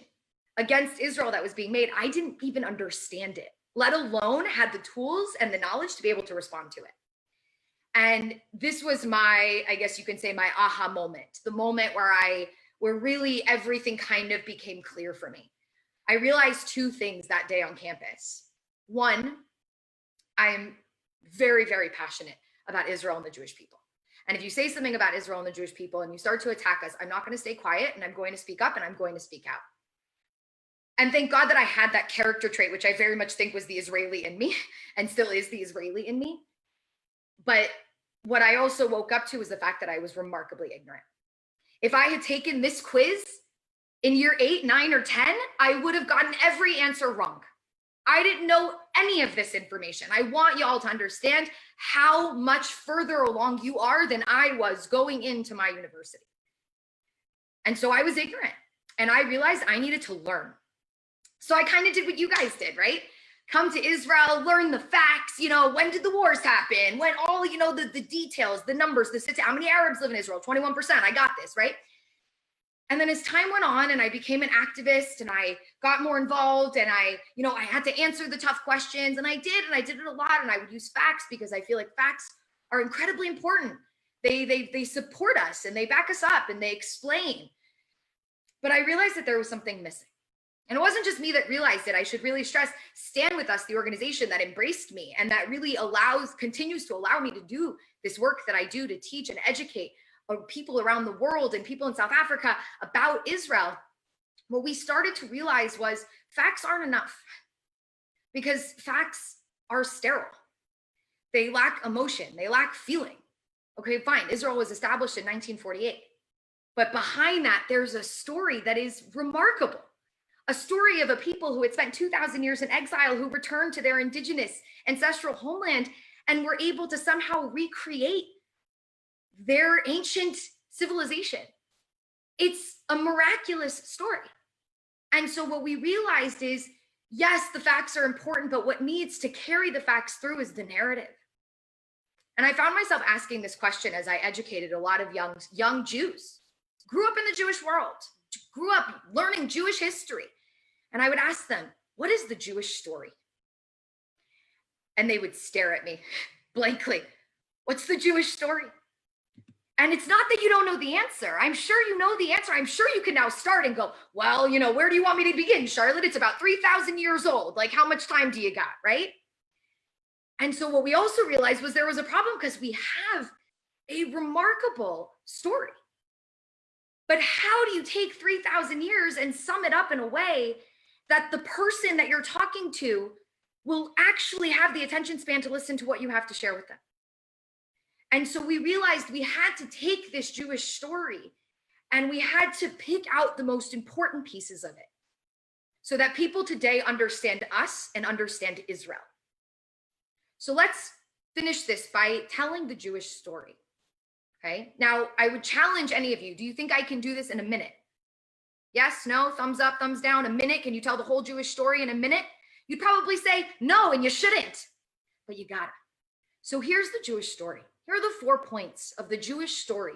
against Israel that was being made, I didn't even understand it, let alone had the tools and the knowledge to be able to respond to it. And this was my, I guess you can say, my aha moment, the moment where I where really everything kind of became clear for me. I realized two things that day on campus. One, I am very, very passionate about Israel and the Jewish people. And if you say something about Israel and the Jewish people and you start to attack us, I'm not going to stay quiet, and I'm going to speak up, and I'm going to speak out. And thank God that I had that character trait, which I very much think was the Israeli in me and still is the Israeli in me. But what I also woke up to was the fact that I was remarkably ignorant. If I had taken this quiz in year 8, 9, or 10, I would have gotten every answer wrong. I didn't know any of this information. I want y'all to understand how much further along you are than I was going into my university. And so I was ignorant, and I realized I needed to learn. So I kind of did what you guys did, right? Come to Israel, learn the facts, when did the wars happen? When all, the details, the numbers, the statistics, how many Arabs live in Israel? 21%, I got this, right? And then as time went on and I became an activist and I got more involved and I had to answer the tough questions, and I did it a lot, and I would use facts because I feel like facts are incredibly important. They support us and they back us up and they explain. But I realized that there was something missing. And it wasn't just me that realized it. I should really stress, Stand With Us, the organization that embraced me and that really continues to allow me to do this work that I do to teach and educate people around the world and people in South Africa about Israel. What we started to realize was facts aren't enough, because facts are sterile. They lack emotion. They lack feeling. Okay, fine. Israel was established in 1948. But behind that, there's a story that is remarkable. A story of a people who had spent 2,000 years in exile, who returned to their indigenous ancestral homeland and were able to somehow recreate their ancient civilization. It's a miraculous story. And so what we realized is, yes, the facts are important, but what needs to carry the facts through is the narrative. And I found myself asking this question as I educated a lot of young Jews, grew up in the Jewish world, grew up learning Jewish history. And I would ask them, what is the Jewish story? And they would stare at me blankly. What's the Jewish story? And it's not that you don't know the answer. I'm sure you know the answer. I'm sure you can now start and go, well, where do you want me to begin, Charlotte? It's about 3,000 years old. Like, how much time do you got, right? And so what we also realized was there was a problem, because we have a remarkable story. But how do you take 3,000 years and sum it up in a way that the person that you're talking to will actually have the attention span to listen to what you have to share with them? And so we realized we had to take this Jewish story and we had to pick out the most important pieces of it so that people today understand us and understand Israel. So let's finish this by telling the Jewish story. Okay. Now, I would challenge any of you. Do you think I can do this in a minute? Yes, no, thumbs up, thumbs down. A minute? Can you tell the whole Jewish story in a minute? You'd probably say no, and you shouldn't, but you gotta. So here's the Jewish story. Here are the 4 points of the Jewish story.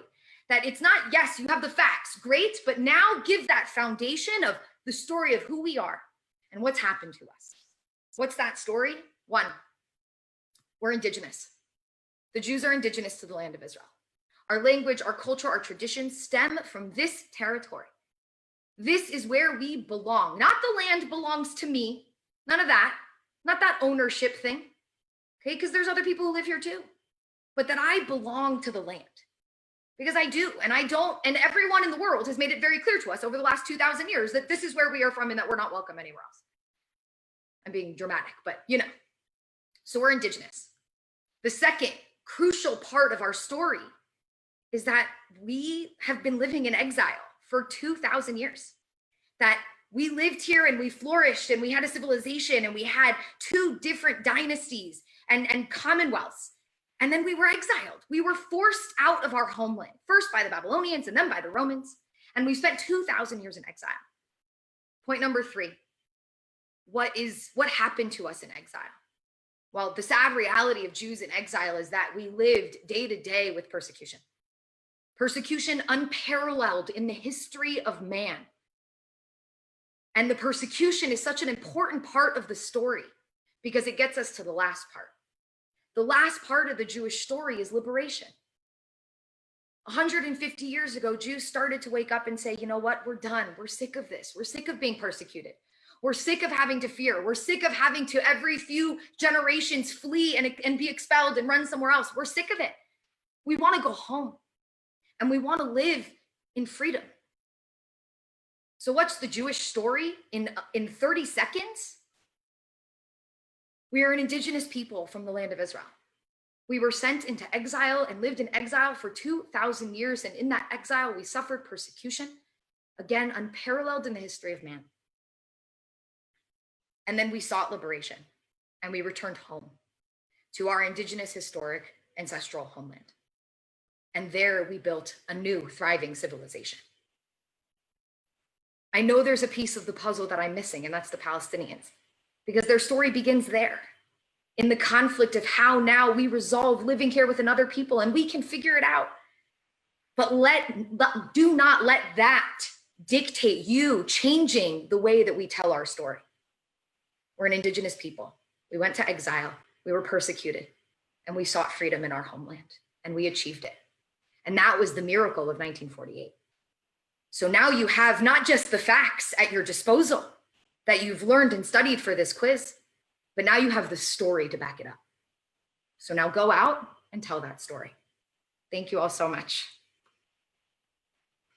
That it's not, yes, you have the facts, great, but now give that foundation of the story of who we are and what's happened to us. What's that story? 1, we're indigenous. The Jews are indigenous to the land of Israel. Our language, our culture, our traditions stem from this territory. This is where we belong. Not the land belongs to me. None of that. Not that ownership thing. Okay, because there's other people who live here too. But that I belong to the land. Because I do, and I don't, and everyone in the world has made it very clear to us over the last 2,000 years that this is where we are from and that we're not welcome anywhere else. I'm being dramatic, but So we're indigenous. The second crucial part of our story is that we have been living in exile for 2,000 years. That we lived here and we flourished and we had a civilization and we had 2 different dynasties and commonwealths. And then we were exiled. We were forced out of our homeland, first by the Babylonians and then by the Romans. And we spent 2,000 years in exile. Point number 3, what happened to us in exile? Well, the sad reality of Jews in exile is that we lived day to day with persecution. Persecution unparalleled in the history of man. And the persecution is such an important part of the story because it gets us to the last part. The last part of the Jewish story is liberation. 150 years ago, Jews started to wake up and say, you know what, we're done. We're sick of this. We're sick of being persecuted. We're sick of having to fear. We're sick of having to every few generations flee and be expelled and run somewhere else. We're sick of it. We want to go home and we want to live in freedom. So what's the Jewish story in 30 seconds? We are an indigenous people from the land of Israel. We were sent into exile and lived in exile for 2,000 years. And in that exile, we suffered persecution, again, unparalleled in the history of man. And then we sought liberation and we returned home to our indigenous, historic, ancestral homeland. And there we built a new, thriving civilization. I know there's a piece of the puzzle that I'm missing, and that's the Palestinians, because their story begins there, in the conflict of how now we resolve living here with another people, and we can figure it out. But do not let that dictate you changing the way that we tell our story. We're an indigenous people. We went to exile, we were persecuted, and we sought freedom in our homeland, and we achieved it. And that was the miracle of 1948. So now you have not just the facts at your disposal that you've learned and studied for this quiz, but now you have the story to back it up. So now go out and tell that story. Thank you all so much.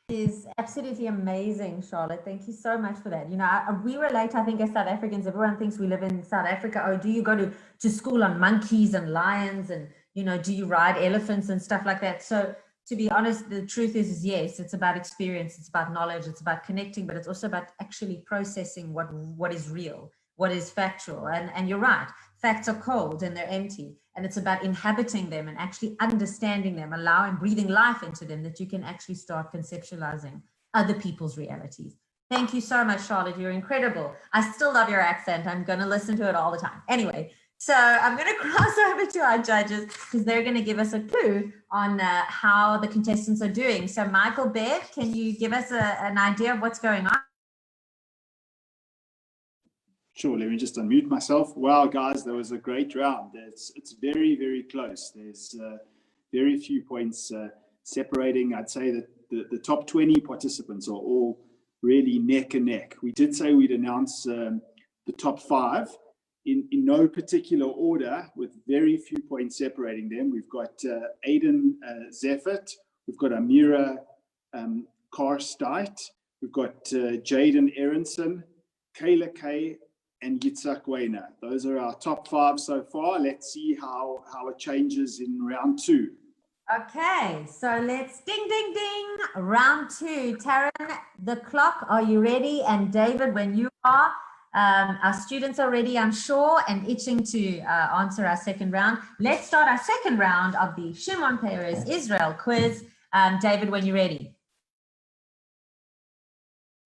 It is absolutely amazing, Charlotte. Thank you so much for that. You know, we relate, I think, as South Africans. Everyone thinks we live in South Africa. Oh, do you go to school on monkeys and lions? And, you know, do you ride elephants and stuff like that? So to be honest, the truth is yes, it's about experience, it's about knowledge, it's about connecting, but it's also about actually processing what is real, what is factual. And you're right, facts are cold and they're empty. And it's about inhabiting them and actually understanding them, breathing life into them, that you can actually start conceptualizing other people's realities. Thank you so much, Charlotte. You're incredible. I still love your accent. I'm going to listen to it all the time. Anyway, so I'm going to cross over to our judges because they're going to give us a clue on how the contestants are doing. So Michael, Bev, can you give us an idea of what's going on? Sure, let me just unmute myself. Wow, guys, that was a great round. It's very, very close. There's very few points separating. I'd say that the top 20 participants are all really neck and neck. We did say we'd announce the top 5 in no particular order, with very few points separating them. We've got Aiden Zeffert, we've got Amira Karsteit, we've got Jaden Aronson, Kayla Kay, and Yitzhak Wayner. Those are our top 5 so far. Let's see how it changes in round 2. Okay, so let's ding, ding, ding. Round 2. Taryn, the clock, are you ready? And David, when you are, our students are ready, I'm sure, and itching to answer our second round. Let's start our second round of the Shimon Peres Israel quiz. David, when you're ready.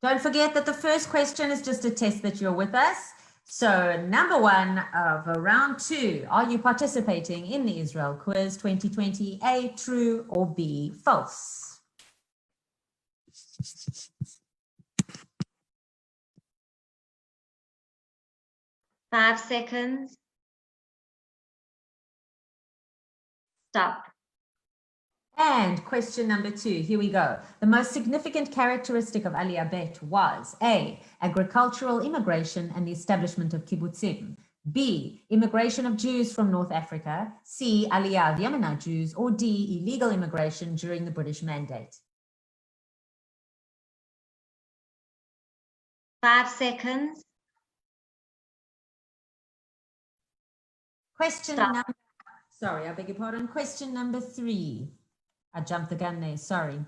Don't forget that the first question is just a test that you're with us. So number 1 of round 2, are you participating in the Israel quiz 2020? A, true, or B, false? Five seconds. Stop. And question number 2, here we go. The most significant characteristic of Aliyah Bet was A, agricultural immigration and the establishment of kibbutzim. B, immigration of Jews from North Africa. C, Aliyah of Yemenite Jews. Or D, illegal immigration during the British Mandate. 5 seconds. Question Stop. number, sorry, I beg your pardon. Question number 3. I jumped the gun there, sorry.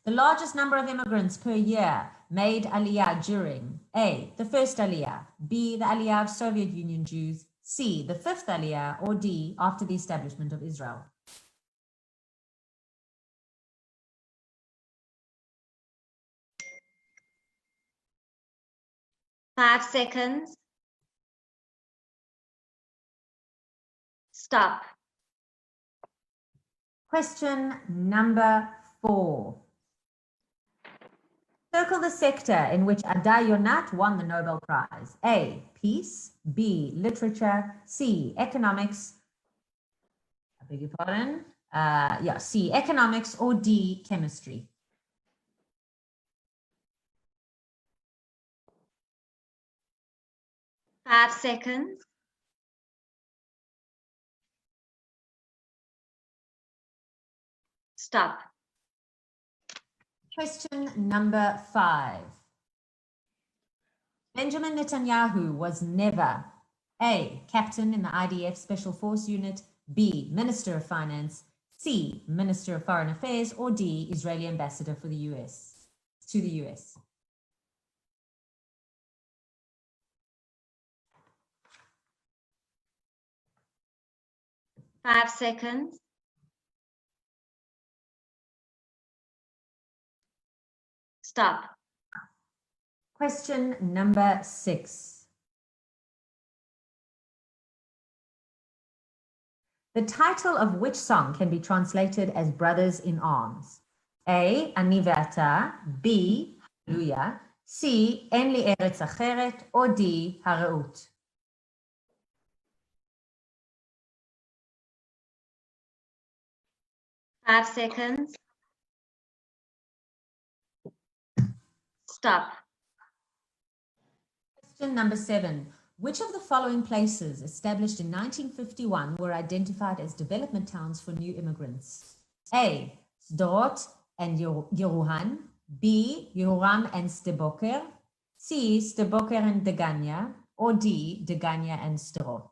The largest number of immigrants per year made Aliyah during A, the first Aliyah, B, the Aliyah of Soviet Union Jews, C, the fifth Aliyah, or D, after the establishment of Israel. Five seconds. Stop. Question number 4. Circle the sector in which Ada Yonat won the Nobel Prize. A, peace. B, literature. C, economics. I beg your pardon. C, economics, or D, chemistry? Five seconds. Stop. Question number 5. Benjamin Netanyahu was never A, captain in the IDF Special Force Unit, B, Minister of Finance, C, Minister of Foreign Affairs, or D, Israeli ambassador for the US, to the US. Five seconds. Stop. Question number 6. The title of which song can be translated as Brothers in Arms? A, Ani Ve'ata, B, Hallelujah, C, En Li Eretz Acheret, or D, Haraut? Five seconds. Stop. Question number 7. Which of the following places established in 1951 were identified as development towns for new immigrants? A, Sderot and Yeruhan, B, Yehoram and Sde-Boker, C, Sde-Boker and Degania, or D, Degania and Sderot?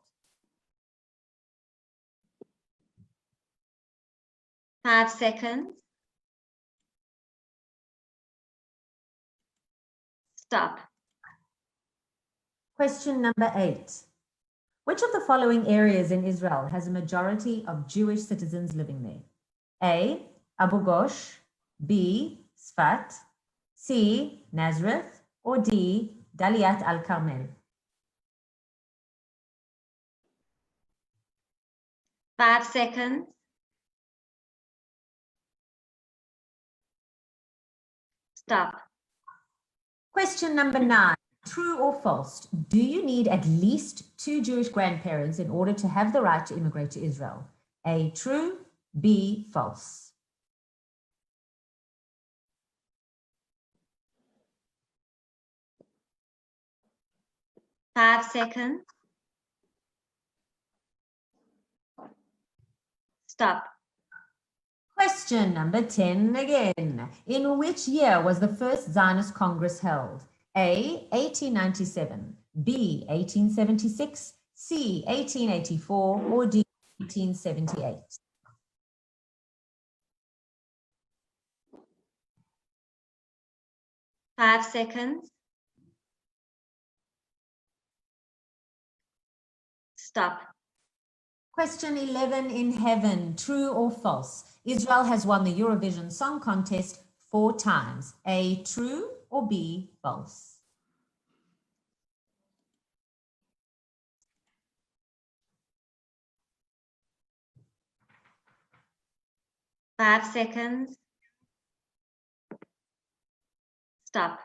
5 seconds. Stop. Question number 8. Which of the following areas in Israel has a majority of Jewish citizens living there? A, Abu Ghosh, B, Sfat, C, Nazareth, or D, Daliat al-Carmel? 5 seconds. Stop. Question number 9. True or false? Do you need at least 2 Jewish grandparents in order to have the right to immigrate to Israel? A, true, B, false. 5 seconds. Stop. Question number 10 again. In which year was the first Zionist Congress held? A, 1897, B, 1876, C, 1884, or D, 1878? Five seconds. Stop. Question 11 in heaven, true or false? Israel has won the Eurovision Song Contest 4 times. A, true, or B, false? 5 seconds. Stop.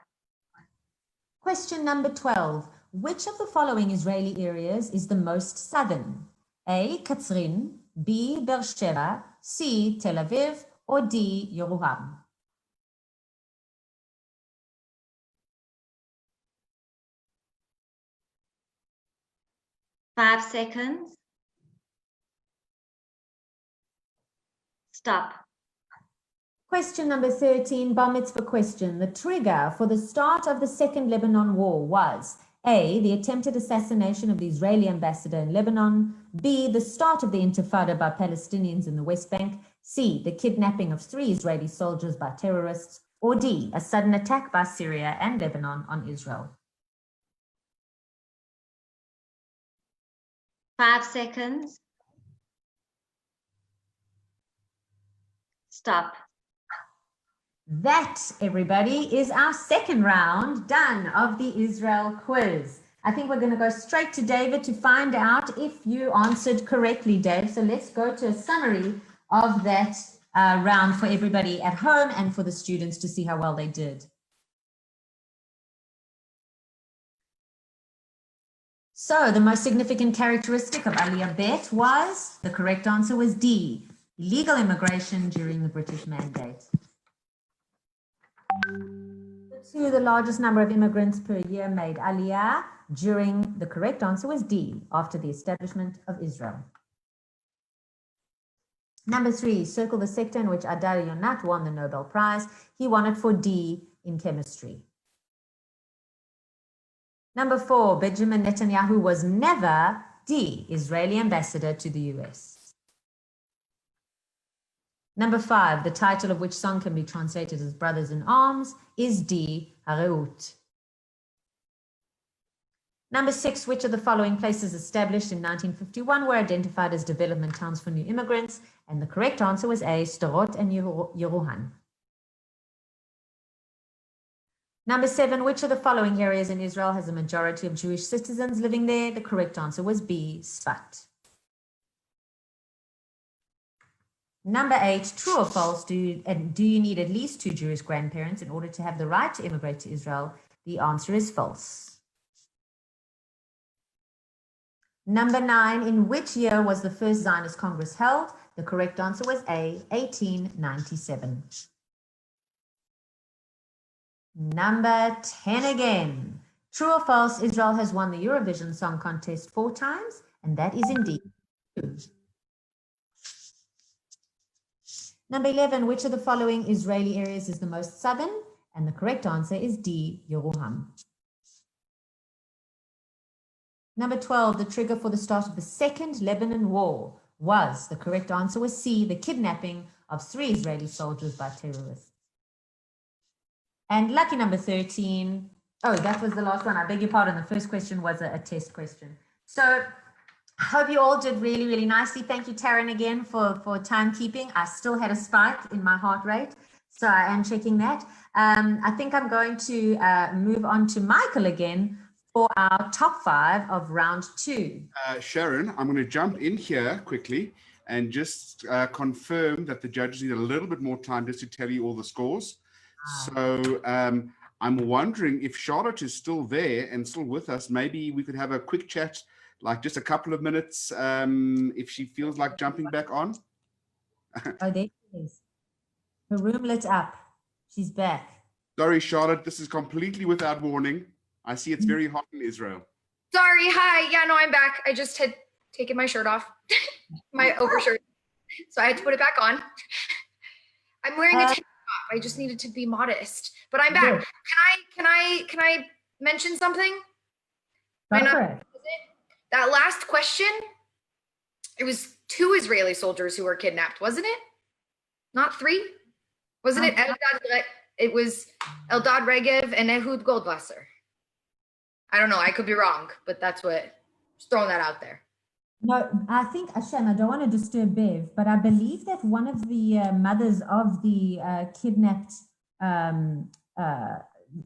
Question number 12. Which of the following Israeli areas is the most southern? A, Katzrin, B, Beersheba, C, Tel Aviv, or D, Yeruham? 5 seconds. Stop. Question number 13, bar mitzvah question. The trigger for the start of the Second Lebanon War was A, the attempted assassination of the Israeli ambassador in Lebanon, B, the start of the Intifada by Palestinians in the West Bank, C, the kidnapping of 3 Israeli soldiers by terrorists, or D, a sudden attack by Syria and Lebanon on Israel. 5 seconds. Stop. That, everybody, is our second round done of the Israel quiz. I think we're going to go straight to David to find out if you answered correctly, Dave. So let's go to a summary of that round for everybody at home and for the students to see how well they did. So the most significant characteristic of Aliyah Bet was, the correct answer was D. illegal immigration during the British Mandate. The largest number of immigrants per year made Aliyah during, the correct answer was D, after the establishment of Israel. Number 3, circle the sector in which Adar Yonat won the Nobel Prize. He won it for D in chemistry. Number 4, Benjamin Netanyahu was never D, Israeli ambassador to the US. Number 5, the title of which song can be translated as Brothers in Arms is D, Hareut. Number 6, which of the following places established in 1951 were identified as development towns for new immigrants? And the correct answer was A, Sderot and Yeruhan. Number 7, which of the following areas in Israel has a majority of Jewish citizens living there? The correct answer was B, Sfat. Number 8, true or false, do you need at least 2 Jewish grandparents in order to have the right to immigrate to Israel? The answer is false. Number 9, in which year was the first Zionist Congress held? The correct answer was A, 1897. Number 10 again. True or false, Israel has won the Eurovision Song Contest 4 times, and that is indeed true. Number 11, which of the following Israeli areas is the most southern? And the correct answer is D, Yeruham. Number 12, the trigger for the start of the Second Lebanon War was, the correct answer was C, the kidnapping of 3 Israeli soldiers by terrorists. And lucky number 13, oh, that was the last one. I beg your pardon. The first question was a test question. So I hope you all did really, really nicely. Thank you, Taryn, again for timekeeping. I still had a spike in my heart rate, so I am checking that. I think I'm going to move on to Michael again for our top 5 of round 2. Sharon, I'm going to jump in here quickly and just confirm that the judges need a little bit more time just to tell you all the scores. So I'm wondering if Charlotte is still there and still with us. Maybe we could have a quick chat, like just a couple of minutes, if she feels like jumping back on. Oh, there she is. Her room lit up. She's back. Sorry, Charlotte, this is completely without warning. I see it's very hot in Israel. Sorry, hi. Yeah, no, I'm back. I just had taken my shirt off, my overshirt. So I had to put it back on. I'm wearing a tank top. I just needed to be modest, but I'm back. Good. Can I mention something? Correct. That last question, it was 2 Israeli soldiers who were kidnapped, wasn't it? Not 3? Wasn't it? It was Eldad Regev and Ehud Goldwasser. I don't know. I could be wrong, but that's what, just throwing that out there. No, I think, Hashem, I don't want to disturb Bev, but I believe that one of the mothers of the kidnapped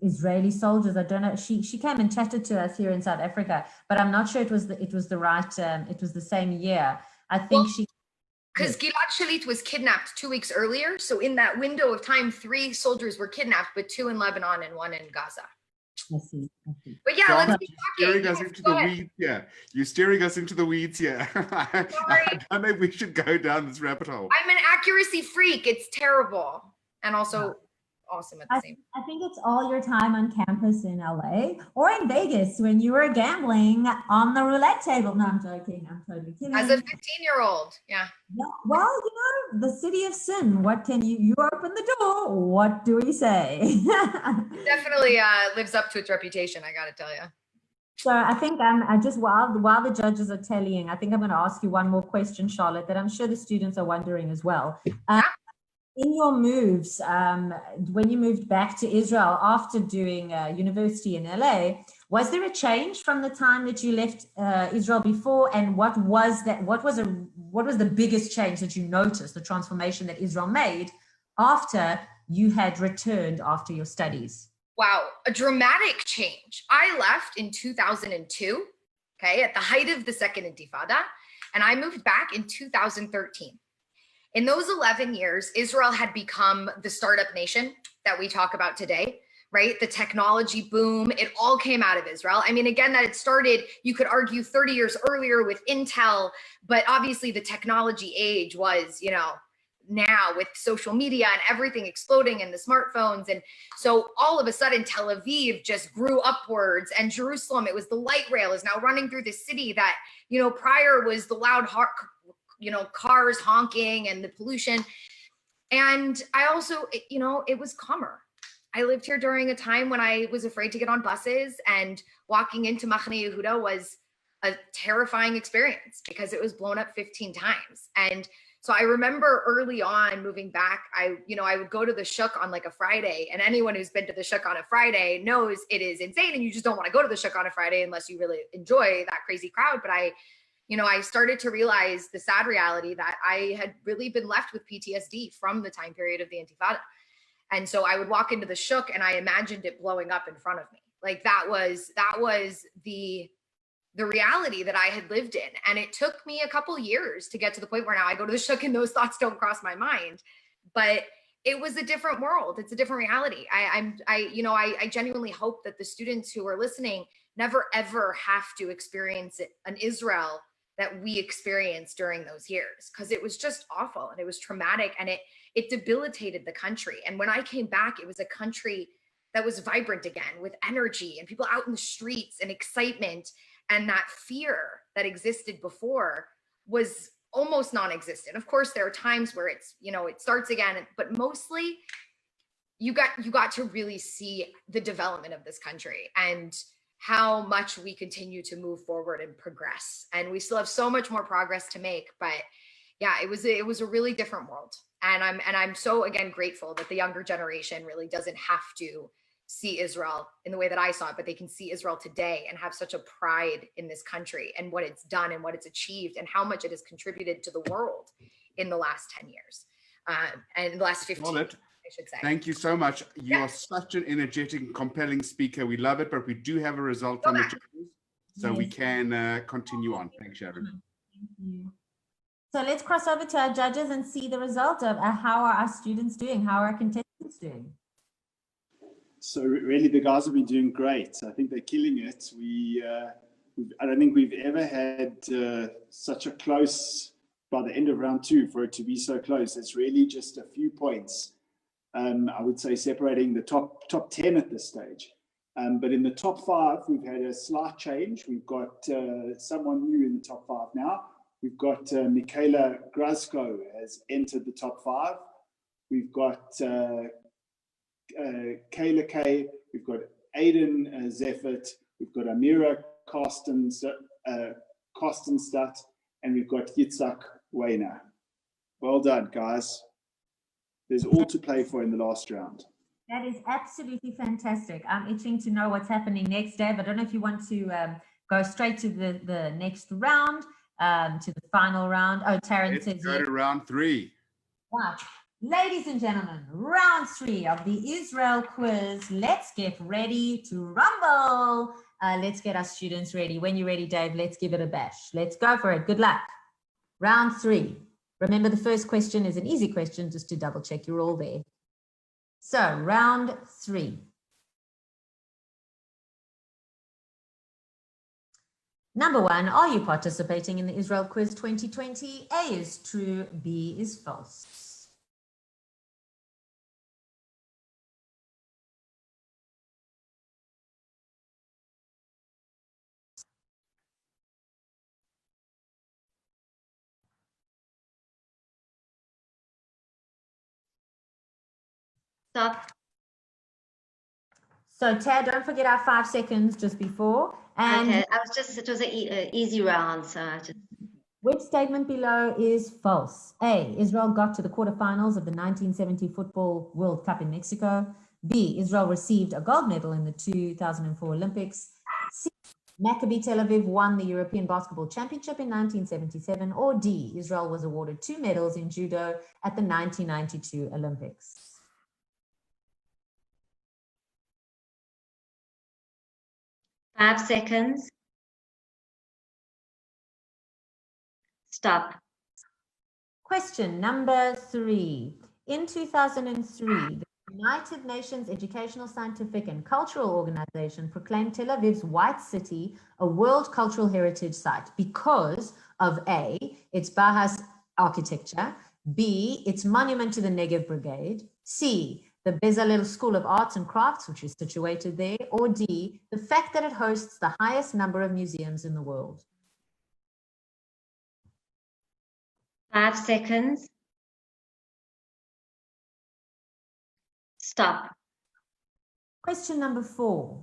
Israeli soldiers, I don't know, she came and chatted to us here in South Africa, but I'm not sure it was the right, it was the same year. I think because Gilad Shalit was kidnapped 2 weeks earlier. So in that window of time, 3 soldiers were kidnapped, but 2 in Lebanon and 1 in Gaza. I see. But yeah, let's be talking. Steering us into the weeds here. You're steering us into the weeds here. I don't know if we should go down this rabbit hole. I'm an accuracy freak. It's terrible. And also awesome at the same time. I think it's all your time on campus in LA or in Vegas when you were gambling on the roulette table. No, I'm joking. I'm totally kidding. As a 15-year-old, yeah. Well, you know, the city of sin. What can you open the door? What do we say? It definitely lives up to its reputation, I gotta tell you. So I think I just while the judges are tallying, I think I'm going to ask you one more question, Charlotte, that I'm sure the students are wondering as well. In your moves, when you moved back to Israel after doing university in LA, was there a change from the time that you left Israel before? And what was the biggest change that you noticed, the transformation that Israel made after you had returned after your studies? Wow, a dramatic change. I left in 2002, okay, at the height of the Second Intifada, and I moved back in 2013. In those 11 years, Israel had become the startup nation that we talk about today, right? The technology boom, it all came out of Israel. I mean, again, that it started, you could argue 30 years earlier with Intel, but obviously the technology age was, you know, now with social media and everything exploding and the smartphones. And so all of a sudden Tel Aviv just grew upwards, and Jerusalem, it was the light rail, is now running through the city that, you know, prior was the loud, you know, cars honking and the pollution. And I also, you know, it was calmer. I lived here during a time when I was afraid to get on buses, and walking into Machane Yehuda was a terrifying experience because it was blown up 15 times. And so I remember early on moving back, I would go to the shuk on like a Friday, and anyone who's been to the shuk on a Friday knows it is insane, and you just don't want to go to the shuk on a Friday unless you really enjoy that crazy crowd. But I started to realize the sad reality that I had really been left with PTSD from the time period of the Intifada. And so I would walk into the shuk and I imagined it blowing up in front of me. Like that was the reality that I had lived in. And it took me a couple years to get to the point where now I go to the shuk and those thoughts don't cross my mind. But it was a different world. It's a different reality. I genuinely hope that the students who are listening never, ever have to experience an Israel that we experienced during those years, because it was just awful and it was traumatic, and it debilitated the country. And when I came back, it was a country that was vibrant again with energy and people out in the streets and excitement. And that fear that existed before was almost non-existent. Of course, there are times where it's, you know, it starts again, but mostly you got to really see the development of this country and how much we continue to move forward and progress. And we still have so much more progress to make, but yeah, it was a really different world. And I'm so, again, grateful that the younger generation really doesn't have to see Israel in the way that I saw it, but they can see Israel today and have such a pride in this country and what it's done and what it's achieved and how much it has contributed to the world in the last 10 years and the last 15 years, I should say. Thank you so much. You are such an energetic and compelling speaker. We love it, but we do have a result from the judges, so we can continue on. Thanks, Sharon. Thank you. So let's cross over to our judges and see the result of how are our students doing? How are our contestants doing? So really, the guys have been doing great. I think they're killing it. I don't think we've ever had such a close, by the end of round 2, for it to be so close. It's really just a few points, I would say, separating the top 10 at this stage. But in the top 5, we've had a slight change. We've got someone new in the top 5 now. We've got Michaela Grasko has entered the top 5. We've got Kayla Kay, we've got Aiden Zeffert, we've got Amira Kostenstadt, and we've got Yitzhak Weiner. Well done, guys. There's all to play for in the last round. That is absolutely fantastic. I'm itching to know what's happening next, Dave. I don't know if you want to go straight to the next round, to the final round. Oh, Taryn says go to round 3. Wow. Ladies and gentlemen, round 3 of the Israel quiz. Let's get ready to rumble. Let's get our students ready. When you're ready, Dave, let's give it a bash. Let's go for it. Good luck. Round 3. Remember, the first question is an easy question, just to double check you're all there. So, round 3. Number 1, are you participating in the Israel Quiz 2020? A is true, B is false. Stop. So, Tad, don't forget our 5 seconds just before. And Okay, it was an easy round, so I just... Which statement below is false? A, Israel got to the quarterfinals of the 1970 Football World Cup in Mexico. B, Israel received a gold medal in the 2004 Olympics. C, Maccabi Tel Aviv won the European Basketball Championship in 1977. Or D, Israel was awarded 2 medals in judo at the 1992 Olympics. Five seconds. Stop. Question number 3. In 2003, the United Nations Educational, Scientific and Cultural Organization proclaimed Tel Aviv's White City a World Cultural Heritage Site because of A, its Bahas architecture, B, its monument to the Negev Brigade. C, the Bezalel School of Arts and Crafts, which is situated there. Or D, the fact that it hosts the highest number of museums in the world. 5 seconds. Stop. Question number 4.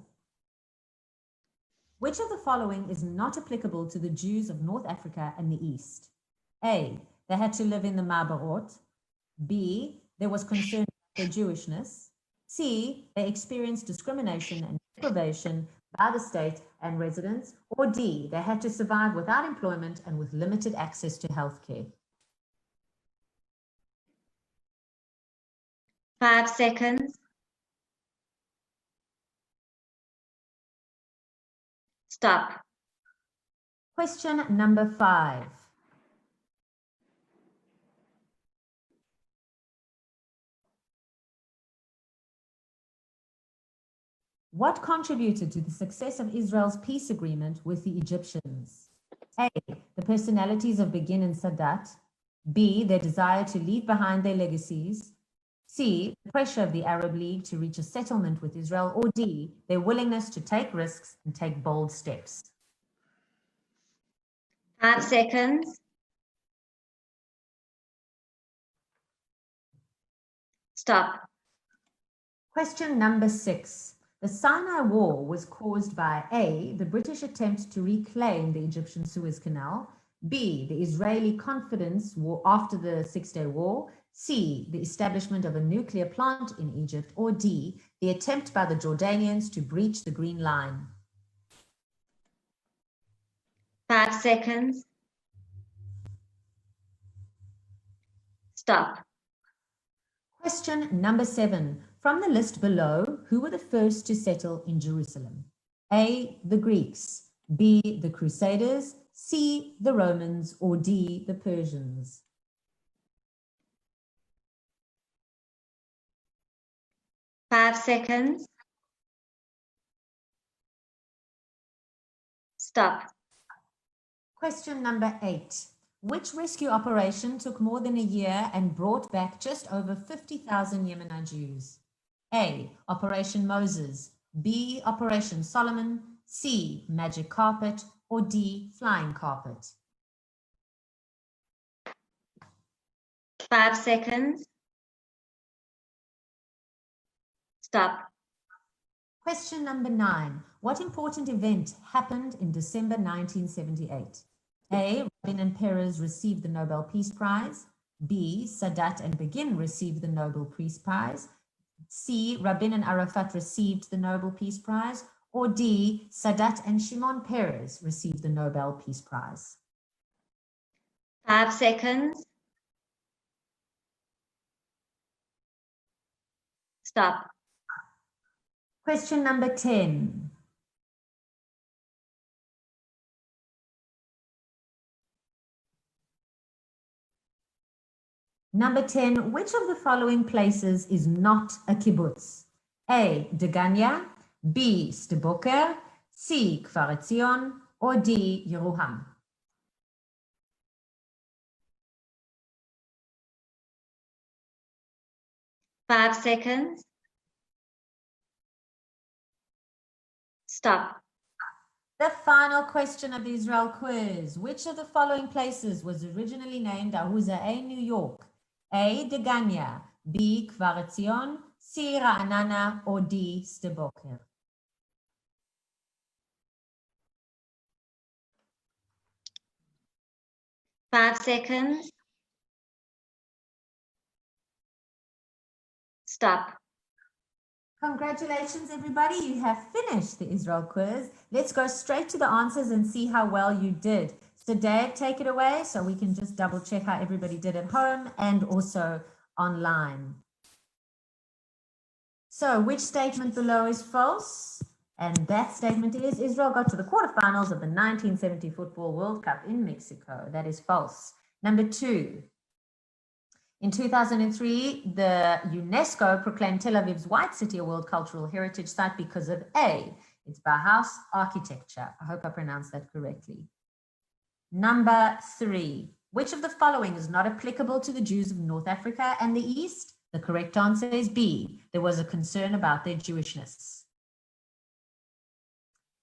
Which of the following is not applicable to the Jews of North Africa and the East? A, they had to live in the Mabarot. B, there was concern about their Jewishness. C, they experienced discrimination and deprivation by the state and residents. Or D, they had to survive without employment and with limited access to healthcare. 5 seconds. Stop. Question number 5. What contributed to the success of Israel's peace agreement with the Egyptians? A, the personalities of Begin and Sadat. B, their desire to leave behind their legacies. C, the pressure of the Arab League to reach a settlement with Israel. Or D, their willingness to take risks and take bold steps. 5 seconds. Stop. Question number 6. The Sinai War was caused by A, the British attempt to reclaim the Egyptian Suez Canal. B, the Israeli confidence war after the Six-Day War. C, the establishment of a nuclear plant in Egypt. Or D, the attempt by the Jordanians to breach the Green Line. 5 seconds. Stop. Question number 7. From the list below, who were the first to settle in Jerusalem? A, the Greeks. B, the Crusaders. C, the Romans. Or D, the Persians. 5 seconds. Stop. Question number 8. Which rescue operation took more than a year and brought back just over 50,000 Yemenite Jews? A, Operation Moses. B, Operation Solomon. C, Magic Carpet. Or D, Flying Carpet. 5 seconds. Stop. Question number 9. What important event happened in December 1978? A, Rabin and Peres received the Nobel Peace Prize. B, Sadat and Begin received the Nobel Peace Prize. C, Rabin and Arafat received the Nobel Peace Prize. Or D, Sadat and Shimon Peres received the Nobel Peace Prize. 5 seconds. Stop. Question number 10. Number 10, which of the following places is not a kibbutz? A, Degania. B, Sde-Boker. C, Kfar Etzion. Or D, Yeruham. 5 seconds. Stop. The final question of the Israel quiz. Which of the following places was originally named Ahuza'e, New York? A, Degania. B, Kfar Etzion. C, Ra'anana. Or D, Sde-Boker. 5 seconds. Stop. Congratulations, everybody. You have finished the Israel quiz. Let's go straight to the answers and see how well you did. So Dave, take it away so we can just double check how everybody did at home and also online. So which statement below is false? And that statement is Israel got to the quarterfinals of the 1970 Football World Cup in Mexico. That is false. Number 2. In 2003, the UNESCO proclaimed Tel Aviv's White City a World Cultural Heritage Site because of A, its Bauhaus architecture. I hope I pronounced that correctly. Number 3, Which of the following is not applicable to the Jews of North Africa and the East? The correct answer is B. There was a concern about their Jewishness.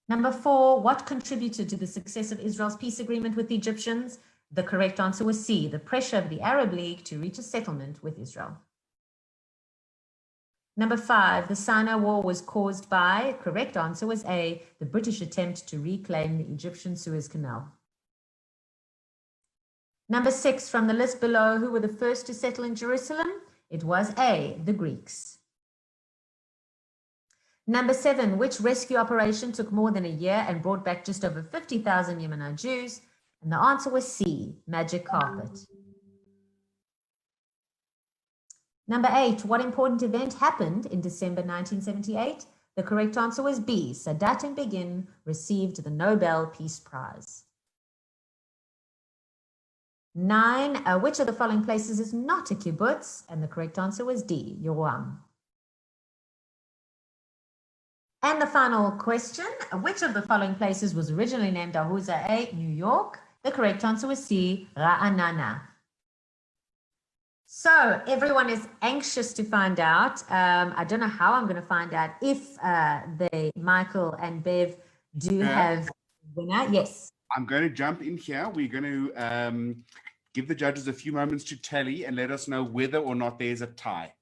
Number 4, what contributed to the success of Israel's peace agreement with the Egyptians? The correct answer was C. The pressure of the Arab League to reach a settlement with Israel. Number 5, the Sinai War was caused by, correct answer was A, the British attempt to reclaim the Egyptian Suez Canal. Number 6, from the list below, who were the first to settle in Jerusalem? It was A, the Greeks. Number 7, which rescue operation took more than a year and brought back just over 50,000 Yemenite Jews? And the answer was C, Magic Carpet. Number 8, what important event happened in December 1978? The correct answer was B, Sadat and Begin received the Nobel Peace Prize. 9, which of the following places is not a kibbutz? And the correct answer was D, Yoram. And the final question, which of the following places was originally named Ahuzah? A, New York. The correct answer was C, Ra'anana. So everyone is anxious to find out. I don't know how I'm going to find out if Michael and Bev do have a winner. Yes. I'm going to jump in here. We're going to give the judges a few moments to tally and let us know whether or not there's a tie.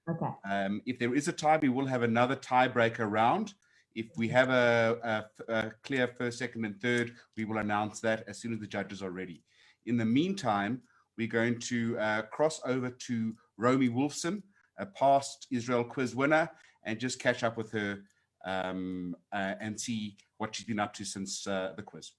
Okay. If there is a tie, we will have another tiebreaker round. If we have a clear first, second, and third, we will announce that as soon as the judges are ready. In the meantime, we're going to cross over to Romy Wolfson, a past Israel quiz winner, and just catch up with her and see what she's been up to since the quiz.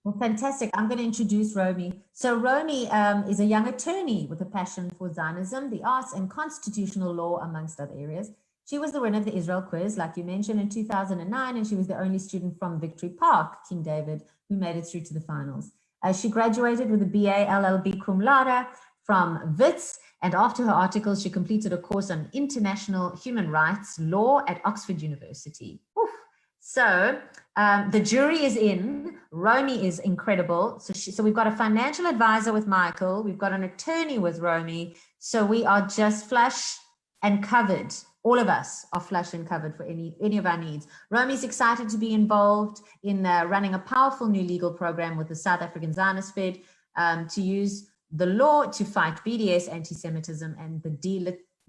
Well, fantastic. I'm going to introduce Romy. So Romy is a young attorney with a passion for Zionism, the arts, and constitutional law, amongst other areas. She was the winner of the Israel quiz, like you mentioned, in 2009, and she was the only student from Victory Park, King David, who made it through to the finals. She graduated with a BA LLB cum laude from WITS, and after her articles, she completed a course on international human rights law at Oxford University. Oof. So the jury is in. Romy is incredible. So we've got a financial advisor with Michael. We've got an attorney with Romy. So we are just flush and covered. All of us are flush and covered for any of our needs. Romy's excited to be involved in running a powerful new legal program with the South African Zionist Fed to use the law to fight BDS, anti-Semitism, and the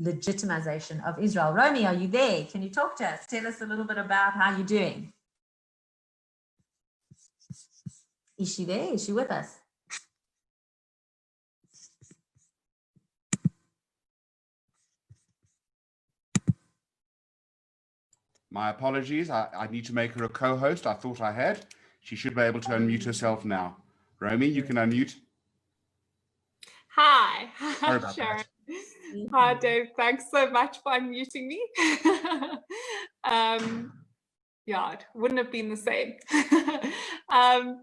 delegitimization of Israel. Romy, are you there? Can you talk to us? Tell us a little bit about how you're doing. Is she there? Is she with us? My apologies. I need to make her a co-host. I thought I had. She should be able to unmute herself now. Romy, you can unmute. Hi. Sorry about Sharon. that. Hi, Dave. Thanks so much for unmuting me. Yeah, it wouldn't have been the same.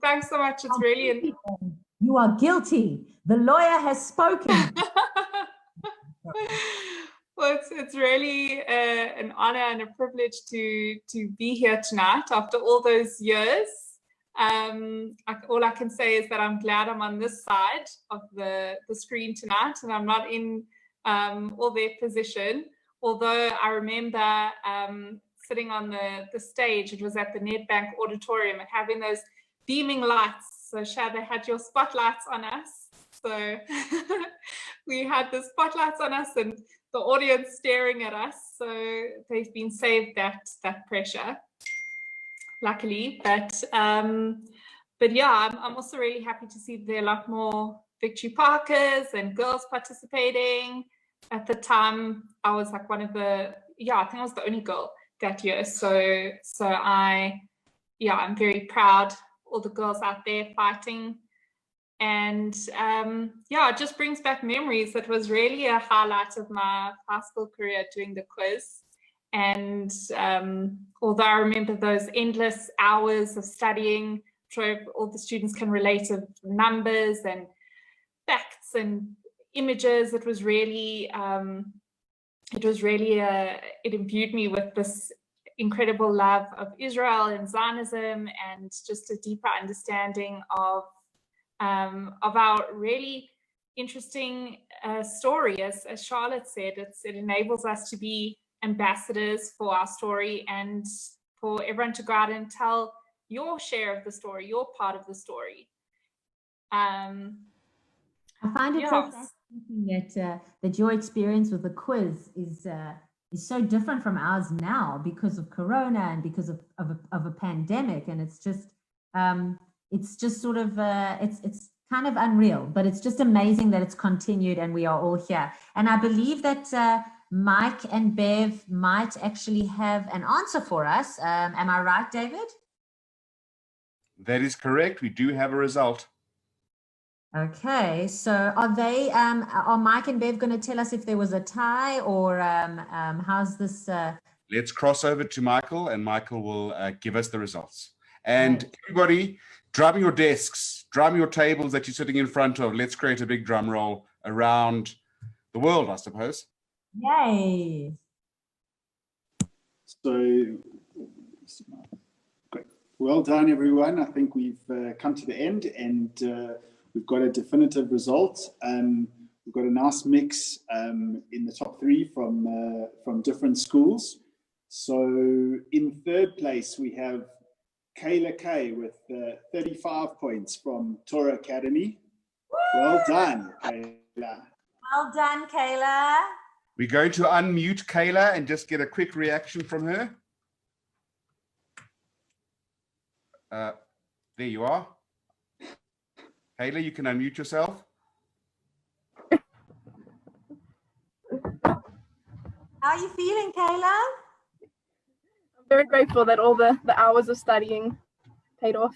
Thanks so much. It's really... You are guilty. The lawyer has spoken. Well, it's really an honor and a privilege to be here tonight after all those years. All I can say is that I'm glad I'm on this side of the screen tonight and I'm not in all their position. Although I remember sitting on the stage, it was at the Nedbank Auditorium, and having those beaming lights. So Shad, they had your spotlights on us. So we had the spotlights on us and the audience staring at us. So they've been saved that pressure, luckily. But yeah, I'm also really happy to see there are a lot more Victory Parkers and girls participating. At the time, I was like one of the, I think I was the only girl that year. So I'm very proud, all the girls out there fighting. And it just brings back memories. It was really a highlight of my high school career doing the quiz. And although I remember those endless hours of studying, I'm sure all the students can relate to numbers and facts and images. It imbued me with this incredible love of Israel and Zionism, and just a deeper understanding of of our really interesting story. As Charlotte said, it enables us to be ambassadors for our story and for everyone to go out and tell your share of the story, your part of the story. I find it so fascinating that your experience with the quiz is so different from ours now because of Corona and because of a pandemic, and it's just sort of it's kind of unreal, but it's just amazing that it's continued and we are all here. And I believe that Mike and Bev might actually have an answer for us. Am I right, David? That is correct. We do have a result. Okay, so are Mike and Bev going to tell us if there was a tie, or how's this? Let's cross over to Michael, and Michael will give us the results. And everybody, drum your desks, drum your tables that you're sitting in front of. Let's create a big drum roll around the world, I suppose. Yay! So, great. Well done, everyone. I think we've come to the end, and we've got a definitive result. We've got a nice mix in the top three from different schools. So in third place, we have Kayla K with 35 points from Torah Academy. Well done, Kayla. Well done, Kayla. We're going to unmute Kayla and just get a quick reaction from her. There you are. Kayla, you can unmute yourself. How are you feeling, Kayla? I'm very grateful that all the hours of studying paid off.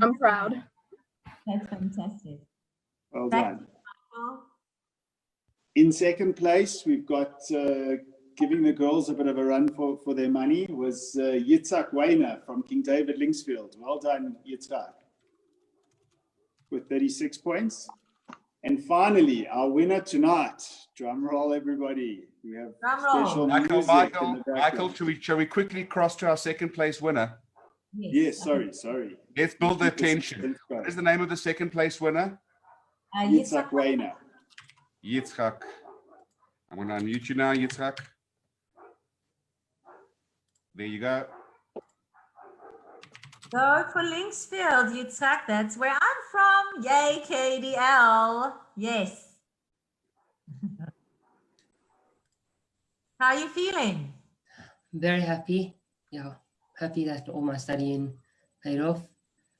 I'm proud. That's fantastic. Well done. In second place, we've got giving the girls a bit of a run for their money was Yitzhak Weiner from King David Linksfield. Well done, Yitzhak, with 36 points. And finally, our winner tonight, drum roll everybody. We have special music in the background. Michael, shall we quickly cross to our second place winner? Yes, sorry. Let's build the attention. What is the name of the second place winner? Yitzhak Weiner. Yitzhak. I'm going to unmute you now, Yitzhak. There you go. Go for Linksfield, Yitzhak. That's where I'm from. Yay, KDL. Yes. How are you feeling? Very happy. Yeah, happy that all my studying paid off.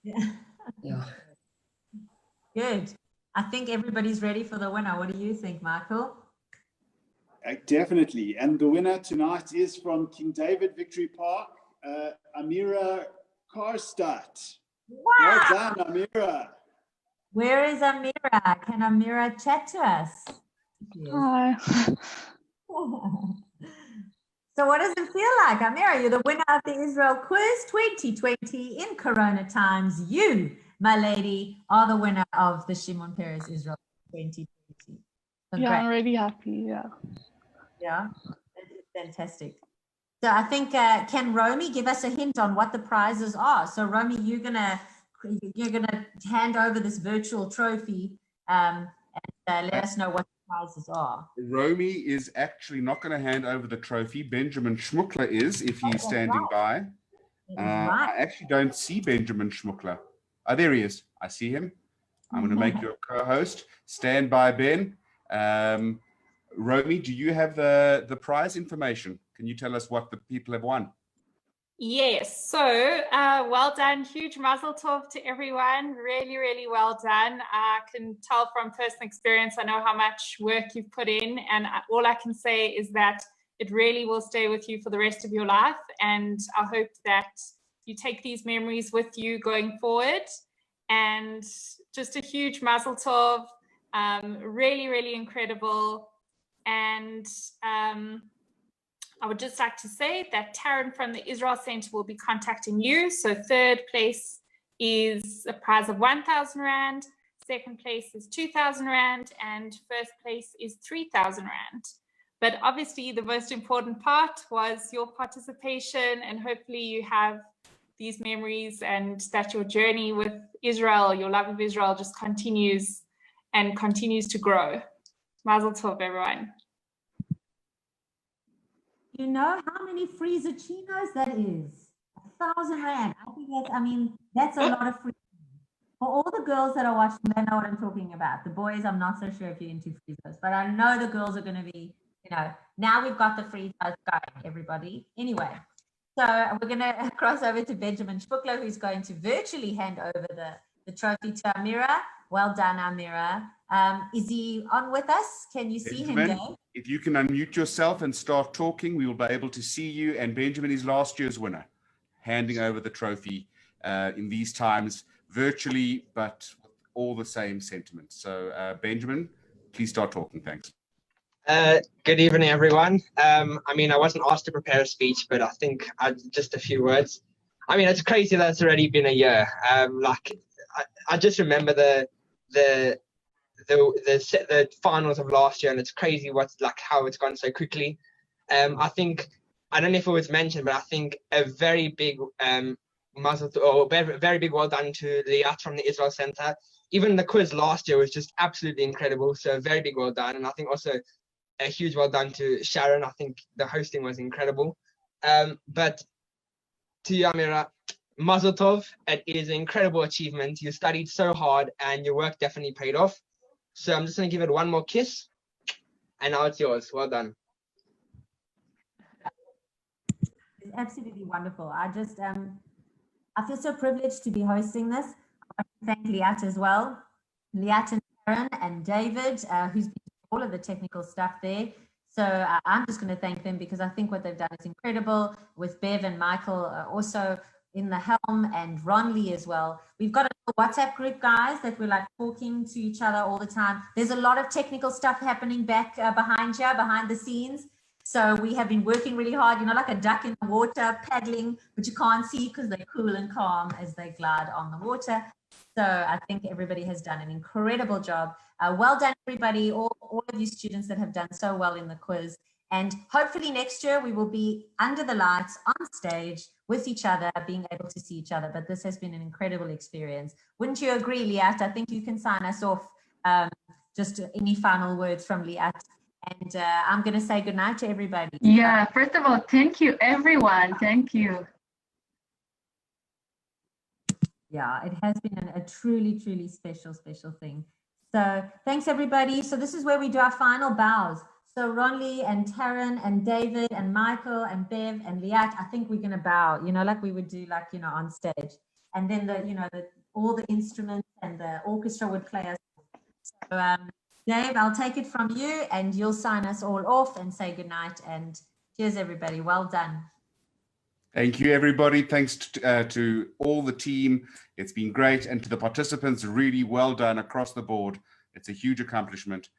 Yeah. Good. I think everybody's ready for the winner. What do you think, Michael? Definitely. And the winner tonight is from King David Victory Park, Amira Karstadt. Wow. Well done, Amira. Where is Amira? Can Amira chat to us? Hi. So what does it feel like, Amira? You're the winner of the Israel Quiz 2020 in Corona times. You, my lady, are the winner of the Shimon Peres Israel 2020. Yeah, I'm really happy. Yeah, fantastic. So I think, can Romy give us a hint on what the prizes are? So Romy, you're gonna hand over this virtual trophy and let us know what the prizes are. Romy is actually not going to hand over the trophy. Benjamin Schmuckler is, if he's standing by. I actually don't see Benjamin Schmuckler. Oh, there he is. I see him. I'm going to make you a co-host. Stand by, Ben. Romy, do you have the prize information? Can you tell us what the people have won? Yes, so well done. Huge mazel tov to everyone. Really, really well done. I can tell from personal experience, I know how much work you've put in, and all I can say is that it really will stay with you for the rest of your life. And I hope that you take these memories with you going forward. And just a huge mazel tov. Really, really incredible. And I would just like to say that Taryn from the Israel Center will be contacting you. So third place is a prize of 1,000 Rand, second place is 2,000 Rand, and first place is 3,000 Rand. But obviously the most important part was your participation, and hopefully you have these memories, and that your journey with Israel, your love of Israel, just continues and continues to grow. Mazel tov, everyone. You know how many freezer chinos that is? 1,000 rand. I think that's, I mean, that's a lot of free. For all the girls that are watching, they know what I'm talking about. The boys, I'm not so sure if you're into freezers, but I know the girls are going to be, you know, now we've got the freezers going, everybody. Anyway, so we're going to cross over to Benjamin Spukler, who's going to virtually hand over the trophy to Amira. Well done, Amira. Is he on with us? Can you see him, Dave? If you can unmute yourself and start talking, we will be able to see you. And Benjamin is last year's winner, handing over the trophy in these times, virtually, but all the same sentiments. So Benjamin, please start talking. Thanks. Good evening, everyone. I mean, I wasn't asked to prepare a speech, but I think just a few words. I mean, it's crazy that it's already been a year. I just remember the finals of last year, and it's crazy how it's gone so quickly. I think, I don't know if it was mentioned, but I think a very big very big well done to Liat from the Israel Center. Even the quiz last year was just absolutely incredible. So a very big well done. And I think also a huge well done to Sharon. I think the hosting was incredible. But to you, Amira, Mazel Tov. It is an incredible achievement. You studied so hard and your work definitely paid off. So I'm just going to give it one more kiss. And now it's yours. Well done. It's absolutely wonderful. I just, I feel so privileged to be hosting this. I want to thank Liat as well. Liat and Karen and David, who's been doing all of the technical stuff there. So I'm just going to thank them because I think what they've done is incredible, with Bev and Michael also in the helm, and Ron Lee as well. We've got a WhatsApp group, guys, that we're like talking to each other all the time. There's a lot of technical stuff happening back behind the scenes. So we have been working really hard, you know, like a duck in the water, paddling, but you can't see because they're cool and calm as they glide on the water. So I think everybody has done an incredible job. Well done, everybody, all of you students that have done so well in the quiz. And hopefully next year we will be under the lights on stage with each other, being able to see each other. But this has been an incredible experience. Wouldn't you agree, Liat? I think you can sign us off. Just any final words from Liat. And I'm going to say goodnight to everybody. Yeah, first of all, thank you, everyone. Thank you. Yeah, it has been a truly, truly special thing. So thanks, everybody. So this is where we do our final bows. So Ronly and Taryn and David and Michael and Bev and Liat, I think we're going to bow, you know, like we would do, like, you know, on stage. And then all the instruments and the orchestra would play us. So Dave, I'll take it from you and you'll sign us all off and say goodnight. And cheers, everybody. Well done. Thank you, everybody. Thanks to all the team. It's been great. And to the participants, really well done across the board. It's a huge accomplishment.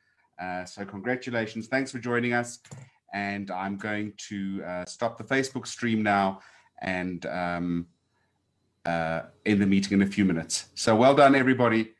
So congratulations. Thanks for joining us. And I'm going to stop the Facebook stream now and end the meeting in a few minutes. So well done, everybody.